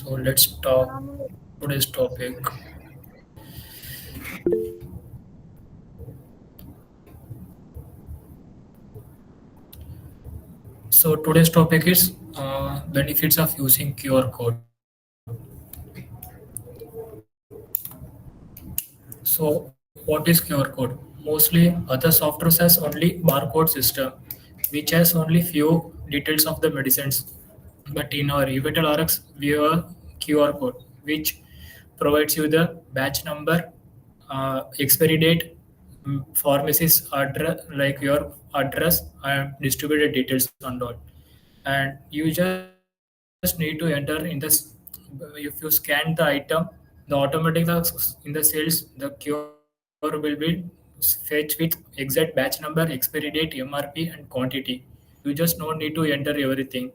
So let's talk today's topic. So today's topic is benefits of using QR code. So what is QR code? Mostly other softwares has only barcode system, which has only few details of the medicines. But in our eVital RX, we have a QR code, which provides you the batch number, expiry date, pharmacist address, like your address and distributed details and all. And you just need to enter in this. If you scan the item, the automatic in the sales, the QR will be fetch with exact batch number, expiry date, MRP, and quantity. You just no need to enter everything.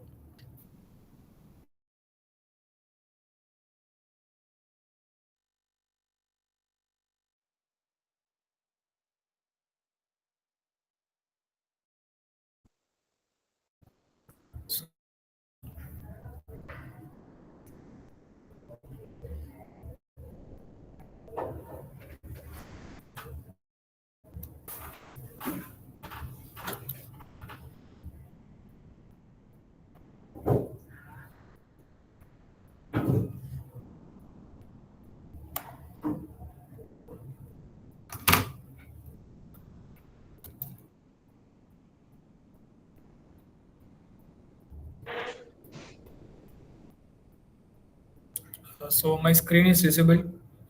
So my screen is visible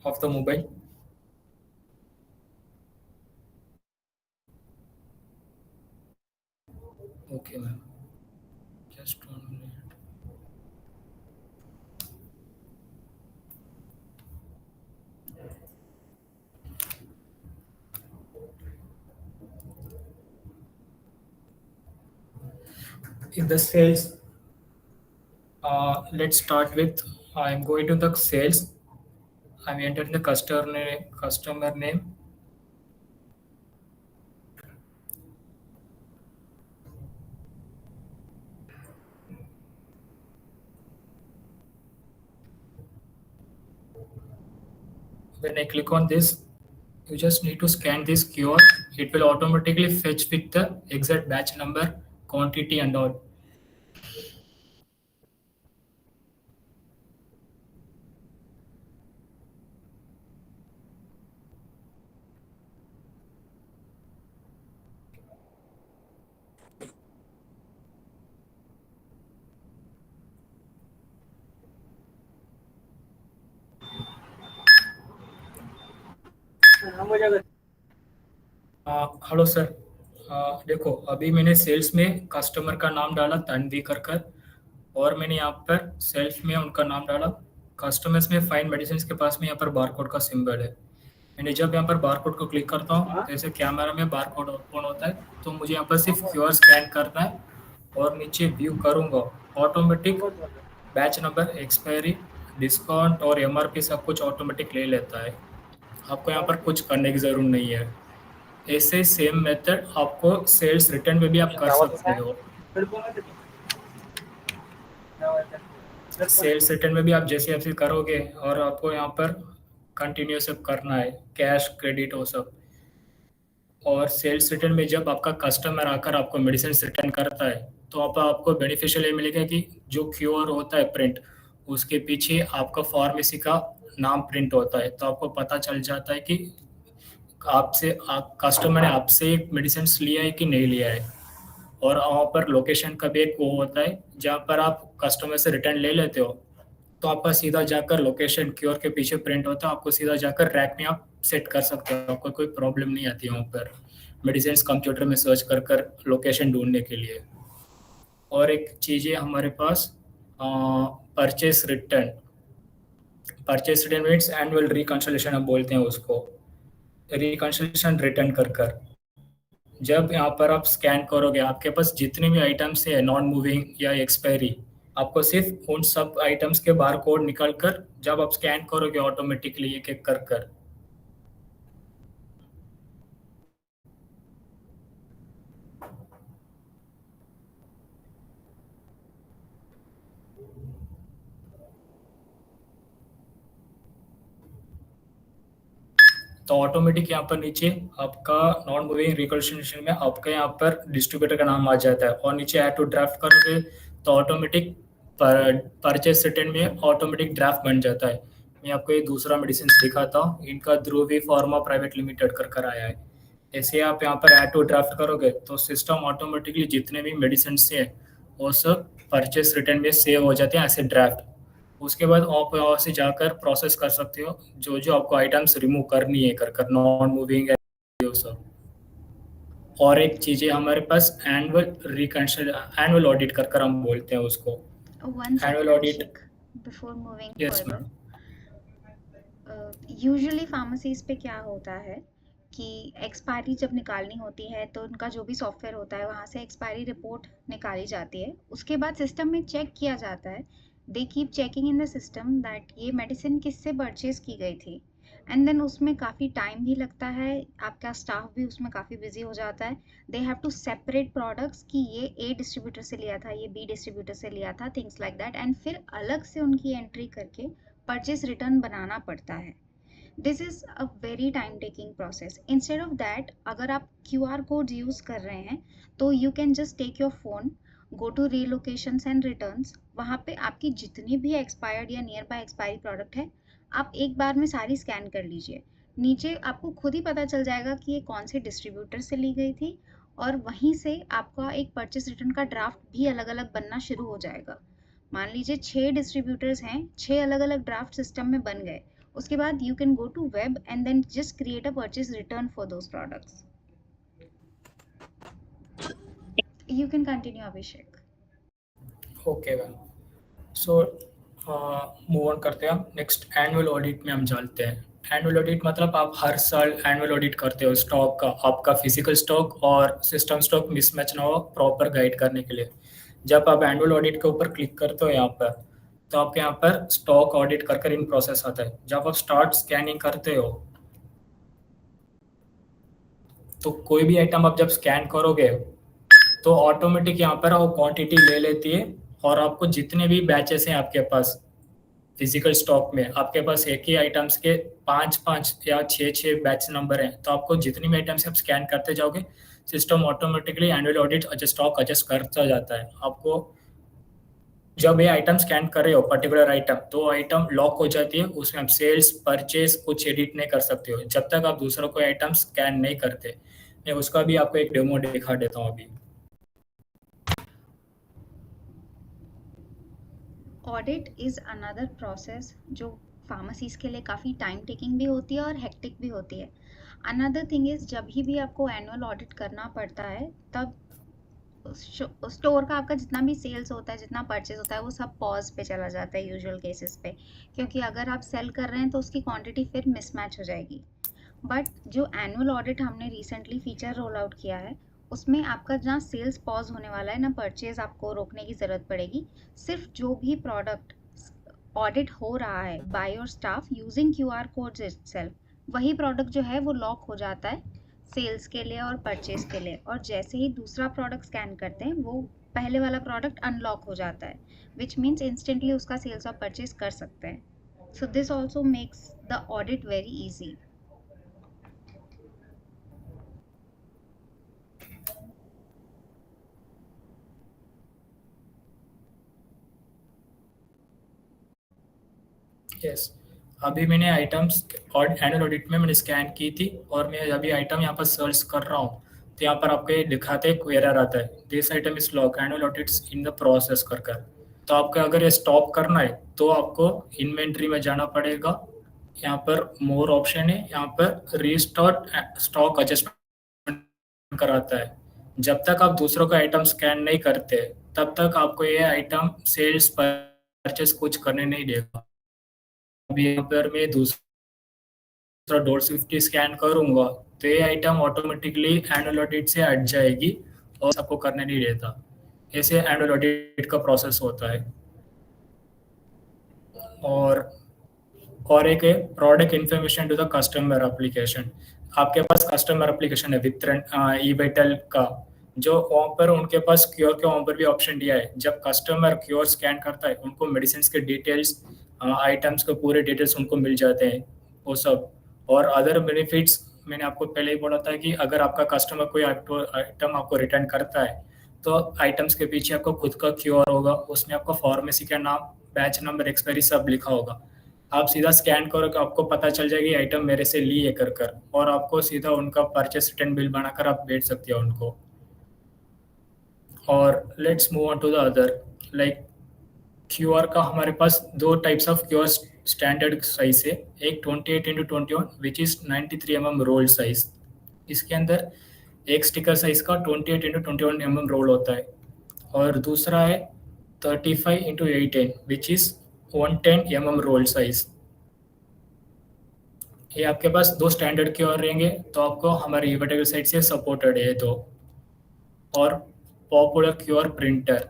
of the mobile. Okay, ma'am. Just 1 minute. In the sales, let's start with. I'm going to the sales. I'm entering the customer name. When I click on this, you just need to scan this QR. It will automatically fetch with the exact batch number, quantity, and all. Hello sir. देखो, अभी मैंने sales में customer का नाम डाला तन्वी कर कर, और मैंने यहाँ पर सेल्फ में उनका नाम डाला। कस्टमर्स में फाइन मेडिसिन के पास में यहाँ पर बारकोड का सिंबल है। मैंने जब यहाँ पर बारकोड को क्लिक करता हूँ, जैसे कैमरा में बारकोड ओपन होता है, तो मुझे यहाँ पर सिर्फ क्यूआर स्कैन करना है और नीचे व्यू करूँगा। Automatic batch number, expiry, discount और एमआरपी सब कुछ ऑटोमेटिक ले लेता है। आपको यहाँ पर कुछ करने की ज़रूरत नहीं है। ऐसे सेम मेथड आपको सेल्स रिटर्न में भी आप कर सकते हो। सेल्स रिटर्न में भी आप जैसे ऐसे करोगे, और आपको यहाँ पर कंटिन्यू सब करना है, कैश क्रेडिट वो सब। और सेल्स रिटर्न में जब आपका कस्टमर आकर आपको मेडिसिन रिटर्न करता है, तो आपको बेनिफिशियल ये मिलेगा कि जो क्यूआर होता है प्रिंट, उसके पीछे आपका फार्मेसी का नाम प्रिंट होता है, तो आपको पता चल जाता है कि आपसे आप कस्टमर ने आपसे मेडिसिन लिया है कि नहीं लिया है। और वहाँ पर लोकेशन का भी एक वो होता है, जहाँ पर आप कस्टमर से रिटर्न ले लेते हो, तो आपका सीधा जाकर लोकेशन क्यूआर के पीछे प्रिंट होता है, आपको सीधा जाकर रैक में आप सेट कर सकते हो। आपको कोई प्रॉब्लम नहीं आती है वहाँ पर मेडिसिन कंप्यूटर में सर्च कर कर लोकेशन ढूंढने के लिए। और एक चीज़ है हमारे पास, purchase return. Purchase return means annual reconciliation हम बोलते हैं उसको। रिकंसोलेशन रिटर्न कर कर जब यहाँ पर आप स्कैन करोगे, आपके पास जितने भी आइटम्स है नॉन मूविंग या एक्सपायरी, आपको सिर्फ उन सब आइटम्स के बार कोड निकाल कर जब आप स्कैन करोगे ऑटोमेटिकली एक एक कर कर। तो ऑटोमेटिक यहाँ पर नीचे आपका नॉन मूविंग रिकॉन्सिलिएशन में आपका यहाँ पर डिस्ट्रीब्यूटर का नाम आ जाता है, और नीचे ऐड टू ड्राफ्ट करोगे तो ऑटोमेटिक परचेस रिटर्न में ऑटोमेटिक ड्राफ्ट बन जाता है। मैं आपको ये दूसरा मेडिसिन दिखाता हूँ, इनका ध्रुवी फार्मा प्राइवेट लिमिटेड कर आया है। ऐसे आप यहाँ पर ऐड टू ड्राफ्ट करोगे तो सिस्टम ऑटोमेटिकली जितने भी मेडिसिन है वो सब परचेस रिटर्न में सेव हो जाते हैं ऐसे ड्राफ्ट। उसके बाद आप वहाँ से जाकर प्रोसेस कर सकते हो जो जो आपको आइटम्स रिमूव करनी है, कर कर नॉन मूविंग है वो सब। और एक चीज़ है हमारे पास एनुअल ऑडिट कर कर हम बोलते हैं उसको। One annual second, audit. Abhishek, before moving yes further. Ma'am. Usually pharmacies पे क्या होता है कि एक्सपायरी जब निकालनी होती है तो उनका जो भी सॉफ्टवेयर होता है वहाँ से एक्सपायरी रिपोर्ट निकाली जाती है, उसके बाद सिस्टम में चेक किया जाता है। They keep checking in the system that ये मेडिसिन किससे परचेज की गई थी, एंड देन उसमें काफ़ी टाइम भी लगता है, आपका स्टाफ भी उसमें काफ़ी बिजी हो जाता है। They have to separate products कि ये ए डिस्ट्रीब्यूटर से लिया था, ये बी डिस्ट्रीब्यूटर से लिया था, थिंग्स लाइक दैट, एंड फिर अलग से उनकी एंट्री करके परचेज रिटर्न बनाना पड़ता है। This is a very time taking process. Instead of that, अगर आप QR कोड यूज़ कर रहे हैं तो you can just take your phone, go to relocations and returns, वहाँ पे आपकी जितनी भी एक्सपायर्ड या नियर बाय एक्सपायरी प्रोडक्ट है आप एक बार में सारी स्कैन कर लीजिए। नीचे आपको खुद ही पता चल जाएगा कि ये कौन से डिस्ट्रीब्यूटर से ली गई थी, और वहीं से आपका एक परचेस रिटर्न का ड्राफ्ट भी अलग अलग बनना शुरू हो जाएगा। मान लीजिए 6 डिस्ट्रीब्यूटर्स हैं, 6 अलग अलग ड्राफ्ट सिस्टम में बन गए, उसके बाद you can go to web and then just create a purchase return for those products. You can continue, Abhishek. Okay ma'am. So move on करते हैं हम नेक्स्ट एनुअल ऑडिट में हम चलते हैं। एनुअल ऑडिट मतलब आप हर साल एनुअल ऑडिट करते हो स्टॉक का, आपका फिजिकल स्टॉक और सिस्टम स्टॉक मिसमैच ना हो, प्रॉपर गाइड करने के लिए। जब आप एनुअल ऑडिट के ऊपर क्लिक करते हो यहाँ पर तो आपके यहाँ पर स्टॉक ऑडिट कर कर इन प्रोसेस आता है। जब आप स्टार्ट स्कैनिंग करते हो तो कोई भी आइटम आप जब स्कैन करोगे तो ऑटोमेटिक यहाँ पर वो क्वांटिटी ले लेती है, और आपको जितने भी बैचेस हैं आपके पास फिजिकल स्टॉक में, आपके पास एक ही आइटम्स के 5 5 या 6 6 बैच नंबर हैं, तो आपको जितनी भी आइटम्स आप स्कैन करते जाओगे system automatically annual audit stock adjust करता जाता है। आपको जब ये आइटम स्कैन कर रहे हो पर्टिकुलर आइटम तो आइटम लॉक हो जाती है, उसमें आप सेल्स परचेज कुछ एडिट नहीं कर सकते हो जब तक आप दूसरा कोई आइटम स्कैन नहीं करते। मैं उसका भी आपको एक डेमो दिखा देता हूँ अभी। ऑडिट इज़ अनदर प्रोसेस जो फार्मेसीज के लिए काफ़ी टाइम टेकिंग भी होती है और हेक्टिक भी होती है। अनदर थिंग इज़ जब भी आपको एनुअल ऑडिट करना पड़ता है तब स्टोर का आपका जितना भी सेल्स होता है, जितना परचेज होता है, वो सब पॉज पे चला जाता है यूजुअल केसेस पे, क्योंकि अगर आप सेल कर रहे हैं तो उसकी क्वांटिटी फिर मिसमैच हो जाएगी। बट जो एनुअल ऑडिट हमने रिसेंटली फीचर रोल आउट किया है उसमें आपका ना सेल्स पॉज होने वाला है ना परचेज आपको रोकने की ज़रूरत पड़ेगी। सिर्फ जो भी प्रोडक्ट ऑडिट हो रहा है by your staff using QR codes itself, वही प्रोडक्ट जो है वो लॉक हो जाता है सेल्स के लिए और परचेज के लिए, और जैसे ही दूसरा प्रोडक्ट स्कैन करते हैं वो पहले वाला प्रोडक्ट अनलॉक हो जाता है, विच मीन्स इंस्टेंटली उसका सेल्स और परचेज कर सकते हैं। So this also makes the audit very easy. Yes, अभी मैंने आइटम्स और एनुअल ऑडिट में मैंने स्कैन की थी, और मैं अभी आइटम यहाँ पर सर्च कर रहा हूँ तो यहाँ पर आपको ये दिखाते हैं एरर आता है, this item is lock annual audits in the process कर कर। तो आपको अगर ये स्टॉप करना है तो आपको इन्वेंट्री में जाना पड़ेगा, यहाँ पर मोर ऑप्शन है, यहाँ पर रीस्टार्ट स्टॉक एडजस्टमेंट कराता है। जब तक आप दूसरों का आइटम स्कैन नहीं करते तब तक आपको ये आइटम सेल्स परचेस कुछ करने नहीं देगा। अभी यहाँ पर मैं दूसरा डॉट स्विफ्टी स्कैन करूंगा तो ये आइटम ऑटोमेटिकली एनुअल ऑडिट से हट जाएगी और सबको करने नहीं देता। ऐसे एनुअल ऑडिट का प्रोसेस होता है। और एक है product information to the customer application. आपके पास कस्टमर एप्लीकेशन है वितरण ई वाइटल का, जो वहाँ पर उनके पास क्यूआर के वहाँ पर भी ऑप्शन दिया है। जब कस्टमर क्यूआर स्कैन करता है उनको मेडिसिन के डिटेल्स आइटम्स के पूरे डिटेल्स उनको मिल जाते हैं वो सब, और अदर बेनिफिट्स मैंने आपको पहले ही बोला था कि अगर आपका कस्टमर कोई आइटम आपको रिटर्न करता है तो आइटम्स के पीछे आपको खुद का क्यूआर होगा, उसमें आपको फार्मेसी का नाम, बैच नंबर, एक्सपायरी सब लिखा होगा। आप सीधा स्कैन करोगे, आपको पता चल जाएगी आइटम मेरे से ली है कर और आपको सीधा उनका परचेस रिटर्न बिल बनाकर आप भेज सकते हो उनको। और let's move on to the other, like QR का हमारे पास दो types of QR standard size है। एक 28x21 which is 93 mm roll size. इसके अंदर एक स्टिकर साइज का 28x21 रोल होता है और दूसरा है 35x18 which is 110 role size. ये आपके पास दो स्टैंडर्ड क्यूआर रहेंगे, तो आपको हमारे ईवर्टेबल साइट से सपोर्टेड है दो। और पॉपुलर क्यूआर प्रिंटर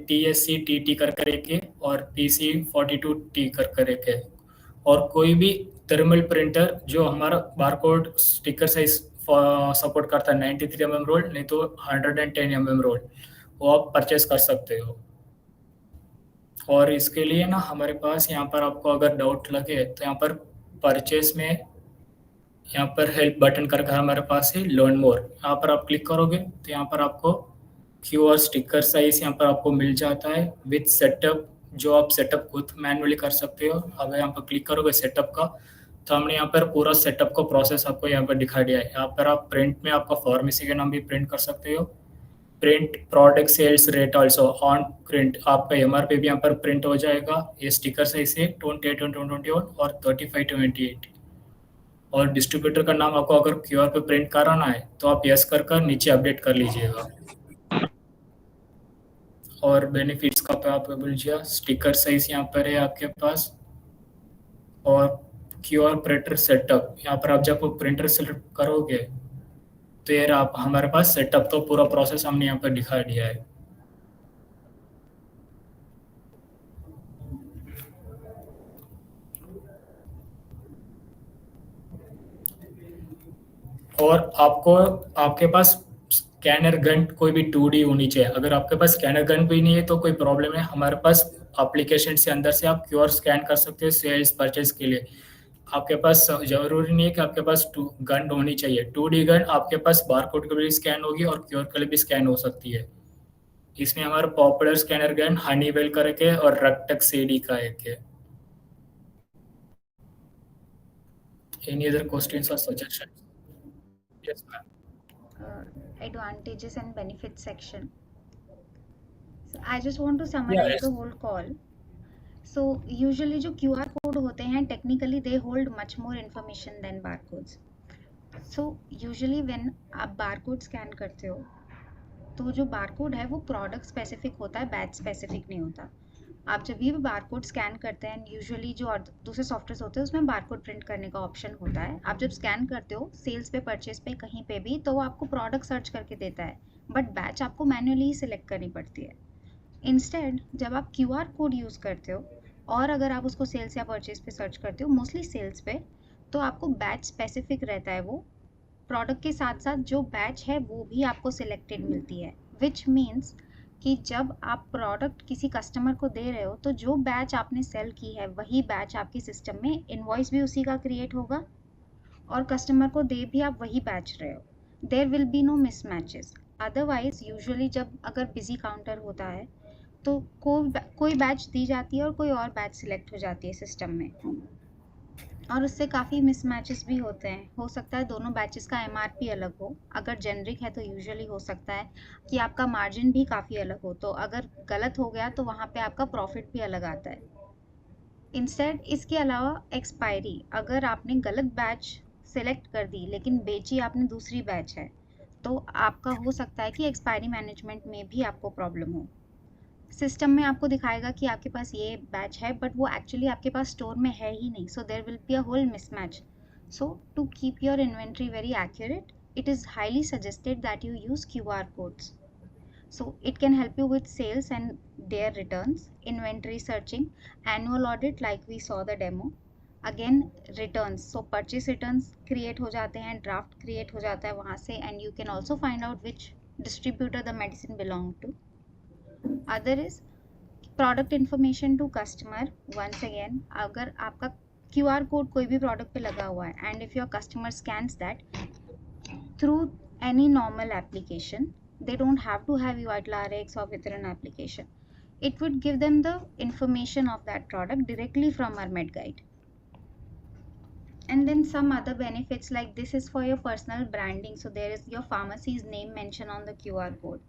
TSC-TT कर एक है और PC-42T कर एक है। और कोई भी थर्मल प्रिंटर जो हमारा बारकोड स्टिकर साइज सपोर्ट करता है 93 रोल, नहीं तो 110 रोल, वो आप परचेस कर सकते हो। और इसके लिए ना हमारे पास यहाँ पर आपको अगर डाउट लगे तो यहाँ पर परचेस में यहाँ पर हेल्प बटन करके हमारे पास है लर्न मोर, यहाँ पर आप क्लिक करोगे तो यहाँ पर आपको क्यूआर स्टिकर साइज यहाँ पर आपको मिल जाता है विथ सेटअप, जो आप सेटअप खुद मैनुअली कर सकते हो। अब यहाँ पर क्लिक करोगे सेटअप का, तो हमने यहाँ पर पूरा सेटअप का प्रोसेस आपको यहाँ पर दिखा दिया है। यहाँ पर आप प्रिंट में आपका फार्मेसी का नाम भी प्रिंट कर सकते हो, print product sales rate also on print, आपका MRP भी यहाँ पर प्रिंट हो जाएगा। ये स्टिकर साइज है 28x21 और 35x28। और डिस्ट्रीब्यूटर का नाम आपको अगर क्यूआर पे प्रिंट कराना है तो आप यस कर नीचे अपडेट कर लीजिएगा। और बेनिफिट्स का पे आप बोलिए, स्टिकर साइज यहाँ पर है आपके पास और क्यूआर प्रिंटर सेटअप। यहाँ पर आप जब प्रिंटर सेलेक्ट करोगे तो यार आप हमारे पास सेटअप तो पूरा प्रोसेस हमने यहाँ पर दिखा दिया है। और आपको आपके पास स्कैनर गन कोई भी 2D होनी चाहिए। अगर आपके पास स्कैनर गन भी नहीं है तो कोई प्रॉब्लम है, हमारे पास एप्लीकेशन से अंदर से आप क्यूआर स्कैन कर सकते हो सेल्स परचेज के लिए। आपके पास जरूरी नहीं है कि आपके पास गन होनी चाहिए। 2D गन आपके पास बारकोड के लिए स्कैन होगी और क्यूआर के लिए भी स्कैन हो सकती है। इसमें हमारा पॉपुलर स्कैनर गन हनीवेल करके और रकटक CD का एक है। एनी अदर क्वेश्चंस और suggestion? Yes ma'am. Advantages and benefits section. So I just want to summarize Yes. the whole call. So usually जो QR code होते हैं technically they hold much more information than barcodes. So usually when आप barcode scan करते हो तो जो barcode है वो product specific होता है, batch specific नहीं होता। आप जब भी बारकोड स्कैन करते हैं, यूजुअली जो और दूसरे सॉफ्टवेयर होते हैं उसमें बारकोड प्रिंट करने का ऑप्शन होता है। आप जब स्कैन करते हो सेल्स पे, परचेज पे, कहीं पे भी, तो वो आपको प्रोडक्ट सर्च करके देता है, बट बैच आपको मैन्युअली ही सिलेक्ट करनी पड़ती है। इंस्टेड जब आप क्यूआर कोड यूज़ करते हो और अगर आप उसको सेल्स या परचेज पे सर्च करते हो, मोस्टली सेल्स पे, तो आपको बैच स्पेसिफिक रहता है। वो प्रोडक्ट के साथ साथ जो बैच है वो भी आपको सिलेक्टेड मिलती है, विच मीन्स कि जब आप प्रोडक्ट किसी कस्टमर को दे रहे हो तो जो बैच आपने सेल की है वही बैच आपके सिस्टम में, इनवॉइस भी उसी का क्रिएट होगा और कस्टमर को दे भी आप वही बैच रहे हो। There will be no mismatches. Otherwise usually जब अगर बिजी काउंटर होता है तो कोई बैच दी जाती है और कोई और बैच सिलेक्ट हो जाती है सिस्टम में, और उससे काफ़ी मिसमैचेस भी होते हैं। हो सकता है दोनों बैचेस का MRP अलग हो, अगर जेनरिक है तो यूजुअली हो सकता है कि आपका मार्जिन भी काफ़ी अलग हो, तो अगर गलत हो गया तो वहाँ पे आपका प्रॉफिट भी अलग आता है। इंस्टेड इसके अलावा एक्सपायरी, अगर आपने गलत बैच सेलेक्ट कर दी लेकिन बेची आपने दूसरी बैच है, तो आपका हो सकता है कि एक्सपायरी मैनेजमेंट में भी आपको प्रॉब्लम हो। सिस्टम में आपको दिखाएगा कि आपके पास ये बैच है, बट वो एक्चुअली आपके पास स्टोर में है ही नहीं, so there will be a whole mismatch. So to keep your inventory very accurate, it is highly suggested that you use QR codes. So it can help you with sales and their returns, inventory searching, annual audit like we saw the demo, again returns, so purchase returns create हो जाते हैं, draft create हो जाता है वहाँ से, and you can also find out which distributor the medicine belong to. Other is product information to customer. Once again, अगर आपका QR कोड कोई भी प्रोडक्ट पे लगा हुआ है and if your customer scans that through any normal application, they don't have to have UiTLRX or Within application. It would give them the information of that product directly from our med guide. And then some other benefits like this is for your personal branding. So there is your pharmacy's name mentioned on the QR code.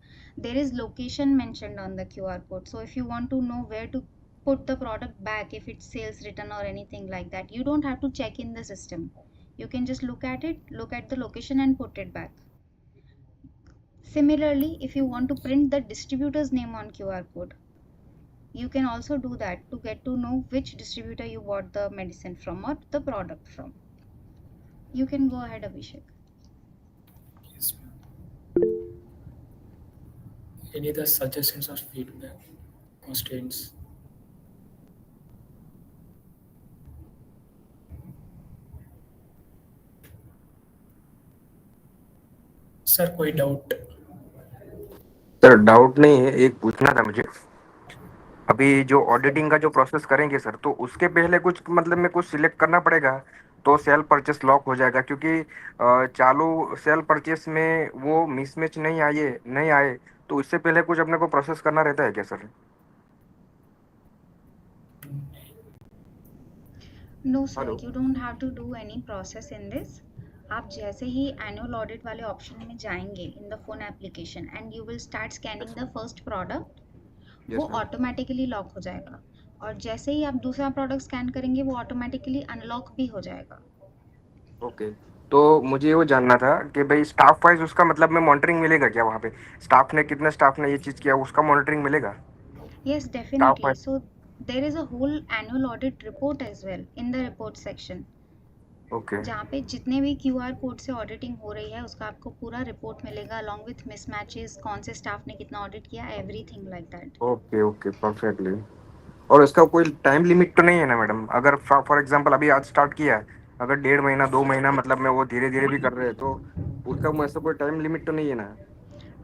There is location mentioned on the QR code. So if you want to know where to put the product back, if it's sales written or anything like that, you don't have to check in the system. You can just look at it, look at the location and put it back. Similarly, if you want to print the distributor's name on QR code, you can also do that to get to know which distributor you bought the medicine from or the product from. You can go ahead, Abhishek. Yes, ma'am. Any other suggestions or feedback, constraints? Sir कोई doubt? Sir doubt नहीं है, एक पूछना था मुझे। अभी जो auditing का जो प्रोसेस करेंगे सर, तो उसके पहले कुछ मतलब में कुछ सिलेक्ट करना पड़ेगा तो सेल परचेस लॉक हो जाएगा, क्योंकि चालू सेल परचेस में वो मिसमैच नहीं आए तो इससे पहले कुछ अपने को प्रोसेस करना रहता है क्या sir? No sir, hello. you don't have to do any process in this. आप जैसे ही एनुअल ऑडिट वाले ऑप्शन में जाएंगे in the phone application and you will start scanning the first product, वो ऑटोमेटिकली लॉक हो जाएगा और जैसे ही आप दूसरा प्रोडक्ट स्कैन करेंगे वो ऑटोमेटिकली अनलॉक भी हो जाएगा। ओके, तो मुझे वो जानना था कि भाई स्टाफ वाइज उसका मतलब में मॉनिटरिंग मिलेगा क्या? वहाँ पे स्टाफ ने ये चीज़ किया, उसका मॉनिटरिंग मिलेगा Yes, staff definitely. Wise? So there is a whole annual audit report as well in the report section. Okay जहाँ पे जितने भी QR कोड से ऑडिटिंग हो रही है उसका आपको पूरा रिपोर्ट मिलेगा अलॉन्ग विथ मिसमैचेस, कौन से स्टाफ ने कितना ऑडिट किया, everything like that. Okay okay perfectly. और इसका कोई टाइम लिमिट तो नहीं है ना मैडम? अगर फॉर एग्जांपल अभी आज स्टार्ट किया है, अगर 1.5 महीना 2 महीना मतलब में वो धीरे धीरे भी कर रहे हैं तो उसका ऐसा कोई टाइम लिमिट तो नहीं है ना?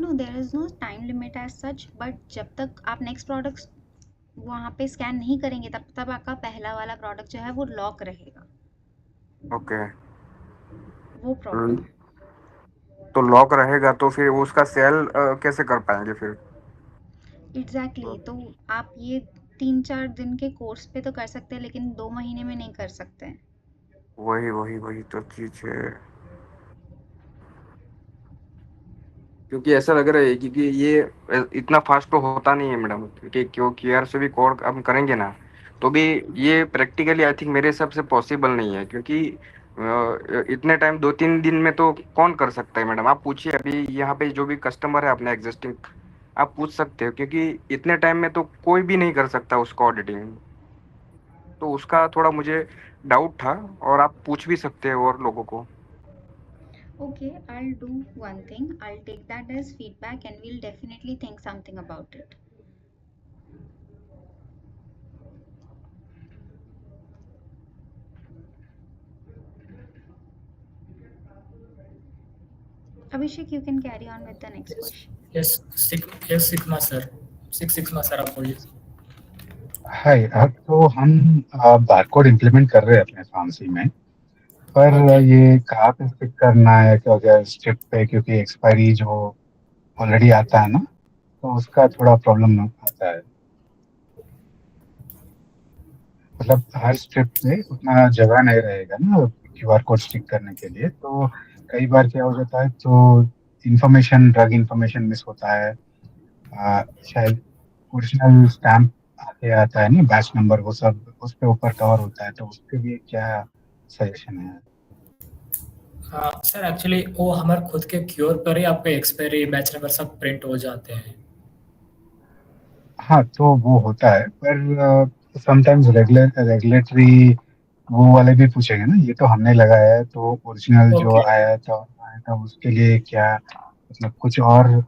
No, there is no time limit as such, but जब तक आप नेक्स्ट प्रोडक्ट वहाँ पे स्कैन नहीं करेंगे तब तक आपका पहला वाला प्रोडक्ट जो है वो लॉक रहेगा, ओके। वो प्रॉब्लम है। तो लॉक रहेगा तो फिर उसका सेल कैसे कर पाएंगे फिर? एग्जैक्टली, तो आप ये 3-4 दिन के कोर्स पे तो कर सकते हैं लेकिन 2 महीने में नहीं कर सकते हैं। वही वही वही तो चीज है, क्योंकि ऐसा लग रहा है क्योंकि ये इतना फास्ट तो होता नहीं है मैडम, क्योंकि क्यों क्यूआर से भी कोड हम करेंगे ना तो भी ये प्रैक्टिकली आई थिंक मेरे हिसाब से पॉसिबल नहीं है, क्योंकि इतने टाइम 2-3 दिन में तो कौन कर सकता है मैडम? आप पूछिए अभी यहाँ पे जो भी कस्टमर है अपने एग्जिस्टिंग, आप पूछ सकते हो, क्योंकि इतने टाइम में तो कोई भी नहीं कर सकता उसको ऑडिटिंग। तो उसका थोड़ा मुझे डाउट था, और आप पूछ भी सकते हो और लोगों को। Okay, I'll do one thing. I'll take that as feedback and we'll definitely think something about it. Abhishek, you can carry on with the next question. Yes sigma sir, sigma sir आप बोलिए। हाय, अब तो हम barcode implement कर रहे हैं अपने pharmacy में, पर Okay. ये कहाँ पे फिट करना है कि अगर स्ट्रिप पे, क्योंकि एक्सपायरी जो ऑलरेडी आता है ना तो उसका थोड़ा प्रॉब्लम आता है। मतलब हर स्ट्रिप पे उतना जगह नहीं रहेगा ना क्यूआर कोड स्टिक करने के लिए, तो कई बार क्या हो जाता है तो ड्रग इंफॉर्मेशन मिस होता है। शायद ओरिजिनल स्टैम्प आगे आता है ना, बैच नंबर, वो सब उस पे ऊपर कवर होता है, तो उसके लिए क्या सजेशन है? हाँ सर, एक्चुअली वो हमारे खुद के क्योर पर ही आपके एक्सपायरी बैच नंबर सब प्रिंट हो जाते हैं। हाँ, तो वो होता है, पर समटाइम्स रेगुलेटरी वो वाले भी पूछेंगे ना, ये तो हमने लगाया है तो ओरिजिनल जो ओके। आया था उसके लिए क्या, मतलब कुछ और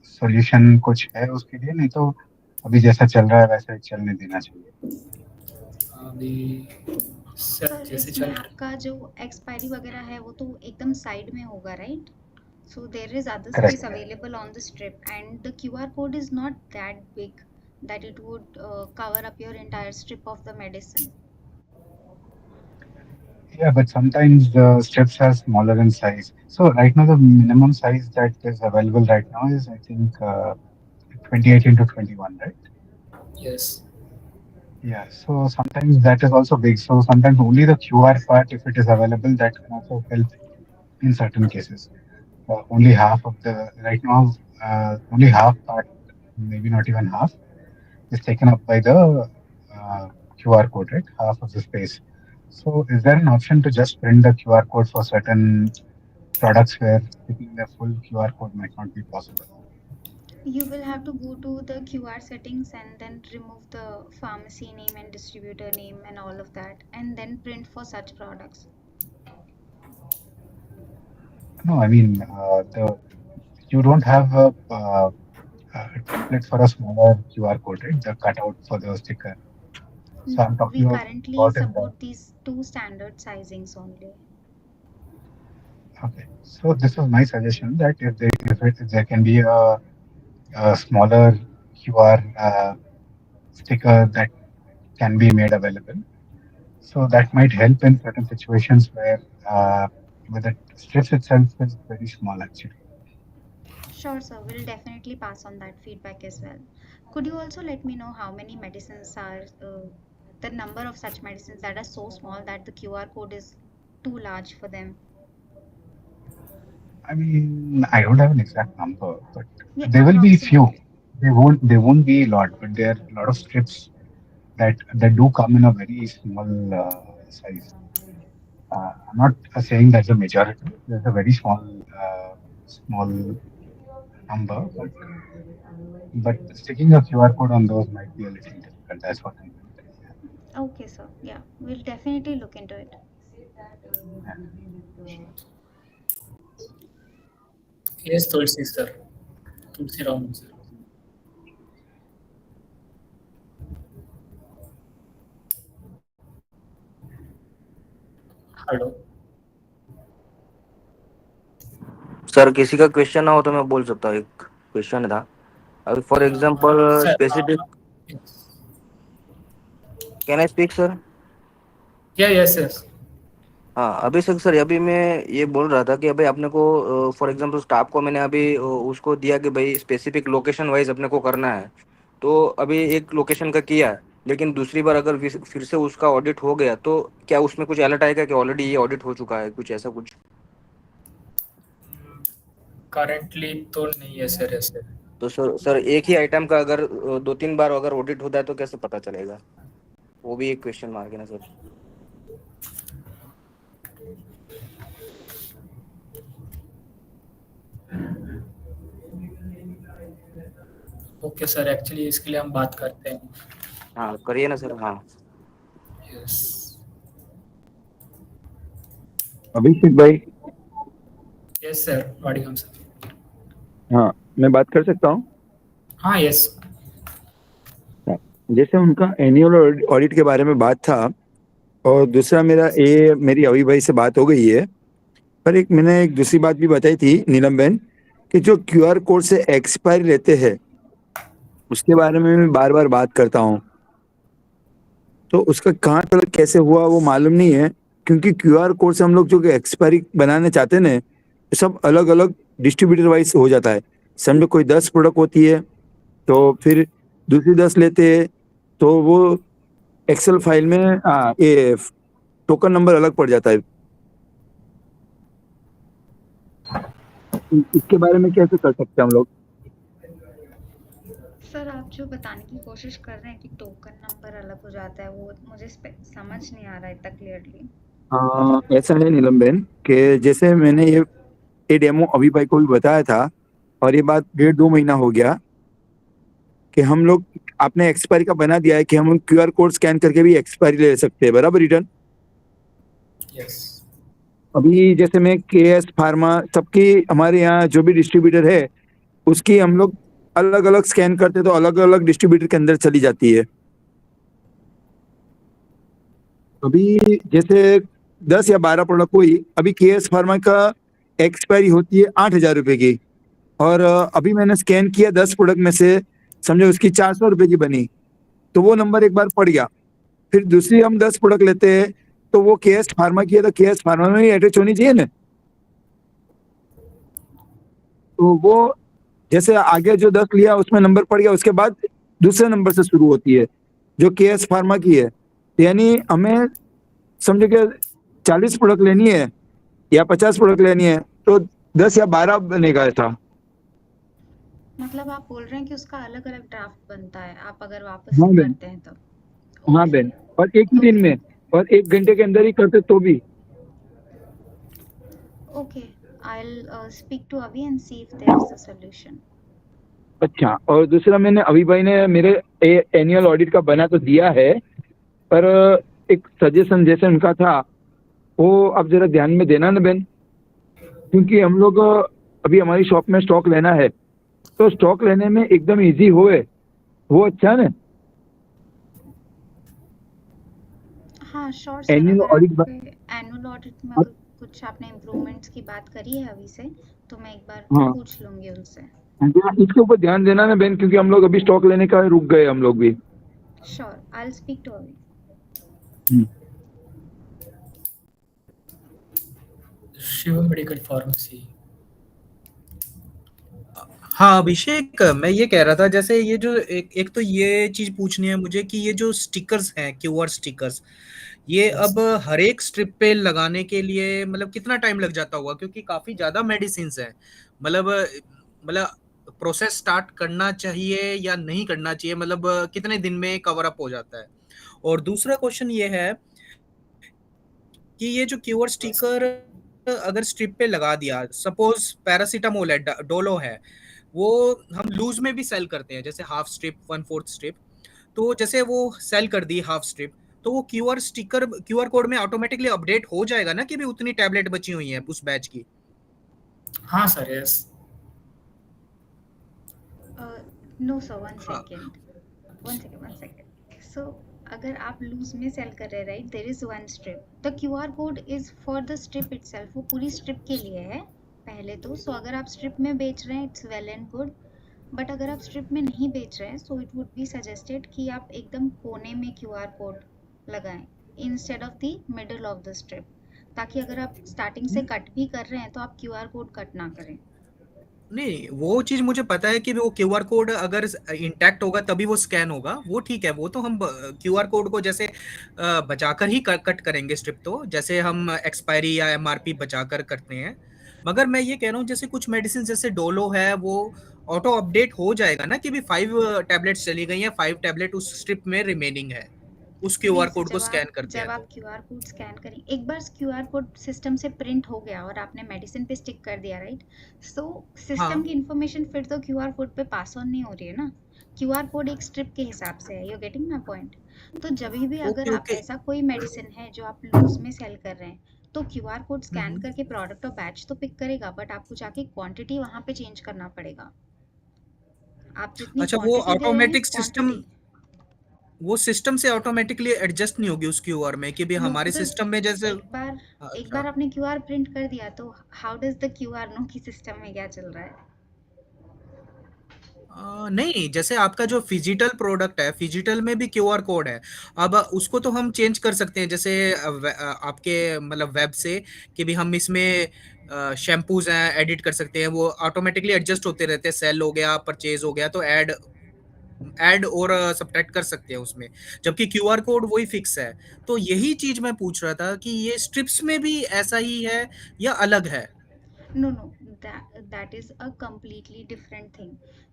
सॉल्यूशन कुछ है उसके लिए? नहीं तो अभी जैसा चल रहा है वैसे ही चलने देना चाहिए। अभी सर सर जैसे इसमें चल आपका जो एक्सपायरी वगैरह है वो तो एकदम साइड में होगा, right? So there is other space correct. available on the strip and the QR code is not that big that it would cover up your entire strip of the medicine. Yeah, but sometimes the strips are smaller in size. So right now the minimum size that is available right now is, I think, 28 into 21, right? Yes. Yeah. So sometimes that is also big. So sometimes only the QR part, if it is available, that can also help in certain cases. Only half of the right now, only half part, maybe not even half, is taken up by the QR code, right? Half of the space. So is there an option to just print the QR code for certain products where taking the full QR code might not be possible? You will have to go to the QR settings and then remove the pharmacy name and distributor name and all of that, and then print for such products. No, I mean, the you don't have a template for a smaller QR code, right? The cutout for the sticker. So I'm No, we talking currently about in that. support these two standard sizings only. Okay. So this was my suggestion that if there can be a smaller QR sticker that can be made available, so that might help in certain situations where the strips itself is very small actually. Sure, sir. We'll definitely pass on that feedback as well. Could you also let me know how many medicines are the number of such medicines that are so small that the QR code is too large for them? I mean, I don't have an exact number, but Yeah, there will be few. approximately. They won't be a lot, but there are a lot of strips that do come in a very small size. I'm not saying that's a majority. There's a very small number, but sticking a QR code on those might be a little difficult. That's what I meant. Okay, sir. Yeah, we'll definitely look into it. Yeah. Yes, Tulsi sir. Tulsi Ram sir. Hello. Sir किसी का question ना हो तो मैं बोल सकता हूँ. एक क्वेश्चन था अभी for example Sir, specific. yes. Can I speak sir? Yeah, yes, yes. हाँ अभिषेक सर, अभी मैं ये बोल रहा था कि अभी अपने को फॉर एग्जांपल स्टाफ को मैंने अभी उसको दिया कि भाई स्पेसिफिक लोकेशन वाइज अपने को करना है. तो अभी एक लोकेशन का किया, लेकिन दूसरी बार अगर फिर से उसका ऑडिट हो गया तो क्या उसमें कुछ अलर्ट आएगा कि ऑलरेडी ये ऑडिट हो चुका है, कुछ ऐसा कुछ? Currently तो नहीं है सर ऐसे. तो सर एक ही आइटम का अगर 2-3 बार अगर ऑडिट होता है तो कैसे पता चलेगा? वो भी एक क्वेश्चन मार्क है ना सर. ओके सर, एक्चुअली इसके लिए हम बात करते हैं. हाँ करिए ना सर. हाँ यस. अभिषेक भाई, यस सर, वाडिकम सर. हाँ मैं बात कर सकता हूँ? हाँ, यस. जैसे उनका एनुअल ऑडिट के बारे में बात था, और दूसरा मेरी अभी भाई से बात हो गई है, पर मैंने एक दूसरी बात भी बताई थी नीलम बहन, कि जो क्यूआर कोड से एक्सपायरी लेते हैं उसके बारे में मैं बार बार बात करता हूँ, तो उसका कहाँ तक कैसे हुआ वो मालूम नहीं है, क्योंकि क्यूआर कोड से हम लोग जो एक्सपायरी बनाने चाहते हैं ना, तो सब अलग अलग डिस्ट्रीब्यूटर वाइज हो जाता है. समझो कोई 10 प्रोडक्ट होती है तो फिर दूसरी 10 लेते हैं, तो वो एक्सेल फाइल में ये टोकन नंबर अलग पड़ जाता है. इसके बारे में कैसे कर सकते हैं हम लोग? सर, आप जो बताने की कोशिश कर रहे हैं कि टोकन नंबर अलग हो जाता है, वो मुझे समझ नहीं आ रहा है इतना क्लियरली. ऐसा है नीलम बहन कि जैसे मैंने ये डेमो अभी भाई को भी बताया था, और ये बात 1.5-2 महीना हो गया कि हम लोग आपने एक्सपायरी का बना दिया है कि हम क्यूआर कोड स्कैन करके भी एक्सपायरी ले सकते हैं, बराबर रिटर्न. यस. अभी जैसे मैं केएस फार्मा सबकी हमारे यहाँ जो भी डिस्ट्रीब्यूटर है उसकी हम लोग अलग अलग स्कैन करते तो अलग अलग डिस्ट्रीब्यूटर के अंदर चली जाती है. अभी जैसे 10 या 12 प्रोडक्ट हुई, अभी केएस फार्मा का एक्सपायरी होती है 8,000 रुपए की, और अभी मैंने स्कैन किया 10 प्रोडक्ट में से, समझो उसकी 400 रुपए की बनी, तो वो नंबर एक बार पड़ गया. फिर दूसरी हम 10 प्रोडक्ट लेते हैं तो वो केएस फार्मा की है तो केएस फार्मा में ही अटैच होनी चाहिए ना। तो वो जैसे आगे जो 10 लिया उसमें नंबर पड़ गया, उसके बाद दूसरे नंबर से शुरू होती है जो केएस फार्मा की है। यानी हमें समझो कि 40 प्रोडक्ट लेनी है या 50 प्रोडक्ट लेनी है तो 10 या 12 बनेगा था। मतलब आप बोल रहे हैं कि उसका अलग अलग ड्राफ्ट बनता है आप अगर वापस हाँ बहन, करते हैं तो। हाँ बहन, और एक ही दिन में और 1 घंटे के अंदर ही करते तो भी। Okay, I'll speak to Avi and see if there is a solution. अच्छा, और दूसरा मैंने अभी भाई ने मेरे एनुअल ऑडिट का बना तो दिया है, पर एक सजेशन जैसे उनका था वो अब जरा ध्यान में देना ना बहन, क्योंकि हम लोग अभी हमारी शॉप में स्टॉक लेना है तो स्टॉक लेने में एकदम इजी होए वो अच्छा ना। हाँ श्योर सर, एनुअल अगर ऑडिट आपके एनुअल ऑडिट में अगर कुछ आपने इम्प्रूवमेंट्स की बात करी है अभी से तो मैं एक बार हाँ पूछ लूंगी उनसे। इसके ऊपर ध्यान देना ना बहन, क्योंकि हम लोग अभी स्टॉक लेने का रुक गए हम लोग भी। Sure, I'll speak to Avi. Shiv medical pharmacy. हाँ अभिषेक, मैं ये कह रहा था जैसे ये जो एक तो ये चीज पूछनी है मुझे कि ये जो स्टिकर्स हैं क्यूआर स्टिकर्स, ये अब हर एक स्ट्रिप पे लगाने के लिए मतलब कितना टाइम लग जाता होगा, क्योंकि काफी ज्यादा मेडिसिन हैं। मतलब प्रोसेस स्टार्ट करना चाहिए या नहीं करना चाहिए, मतलब कितने दिन में कवर अप हो जाता है। और दूसरा क्वेश्चन ये है कि ये जो क्यूआर स्टिकर अगर स्ट्रिप पे लगा दिया, सपोज पैरासीटामोल है, डोलो है, वो हम लूज में भी सेल करते हैं जैसे हाफ स्ट्रिप 1/4 स्ट्रिप, तो जैसे वो सेल कर दी हाफ स्ट्रिप तो वो क्यूआर कोड में ऑटोमेटिकली अपडेट हो जाएगा ना कि भी उतनी टैबलेट बची हुई है उस बैच की। हाँ sir, yes. No sir, one हाँ second. So अगर आप लूज में सेल कर रहे हैं right, there is one strip, the QR code is for the strip itself, वो पूरी स्ट्रिप के लिए है पहले तो। सो अगर आप स्ट्रिप में बेच रहे हैं it's well and good, but अगर आप स्ट्रिप में नहीं बेच रहे हैं so it would be suggested कि आप एकदम कोने में क्यूआर कोड लगाएं instead of the middle of the strip, ताकि अगर आप स्टार्टिंग से कट भी कर रहे हैं तो आप क्यूआर कोड कट ना करें। नहीं, वो चीज मुझे पता है कि वो क्यूआर कोड अगर इंटैक्ट होगा तभी वो स्कैन होगा, वो ठीक है। वो तो हम क्यूआर कोड को जैसे बचाकर ही कट करेंगे स्ट्रिप, तो जैसे हम एक्सपायरी या एमआरपी बचाकर करते हैं। मगर मैं ये कह रहा हूँ जैसे कुछ मेडिसिन जैसे डोलो है वो ऑटो अपडेट हो जाएगा ना कि भी 5 टैबलेट्स चली गई हैं, 5 टैबलेट उस स्ट्रिप में रिमेनिंग है, उस नहीं क्यूआर सर, कोड को स्कैन करते जब हैं आप तो। क्यूआर कोड स्कैन करें, एक बार क्यूआर कोड सिस्टम से प्रिंट हो गया और आपने मेडिसिन पे स्टिक कर दिया राइट, सो सिस्टम की हाँ इंफॉर्मेशन फिर तो क्यूआर कोड पे पास ऑन नहीं हो रही है ना। क्यूआर कोड एक स्ट्रिप के हिसाब से है, यू गेटिंग माय पॉइंट। तो जब भी अगर ओके आप ओके। ऐसा कोई मेडिसिन है जो आप लूज में सेल कर रहे हैं तो क्यूआर कोड स्कैन हम्म। करके प्रोडक्ट और बैच तो पिक करेगा, बट आपको जाके क्वांटिटी वहां पे चेंज करना पड़ेगा। आप जितनी अच्छा, वो क्वांटिटी दे रहे हैं ऑटोमेटिक सिस्टम, क्वांटिटी। वो सिस्टम से ऑटोमेटिकली एडजस्ट नहीं होगी उस क्यूआर में कि भी नो, हमारे बिकॉज सिस्टम में जैसे। एक अच्छा। बार आपने क्यूआर प्रिंट कर दिया तो how does the QR know कि सिस्टम में क्या चल रहा है। नहीं, जैसे आपका जो फिजिटल प्रोडक्ट है, फिजिटल में भी क्यूआर कोड है। अब उसको तो हम चेंज कर सकते हैं जैसे आपके मतलब वेब से कि भी हम इसमें शैम्पूज हैं एडिट कर सकते हैं, वो ऑटोमेटिकली एडजस्ट होते रहते हैं, सेल हो गया परचेज हो गया तो ऐड ऐड और सब्ट्रैक्ट कर सकते हैं उसमें, जबकि क्यूआर कोड वही फिक्स है। तो यही चीज मैं पूछ रहा था कि ये स्ट्रिप्स में भी ऐसा ही है या अलग है। No no, that is a completely different thing.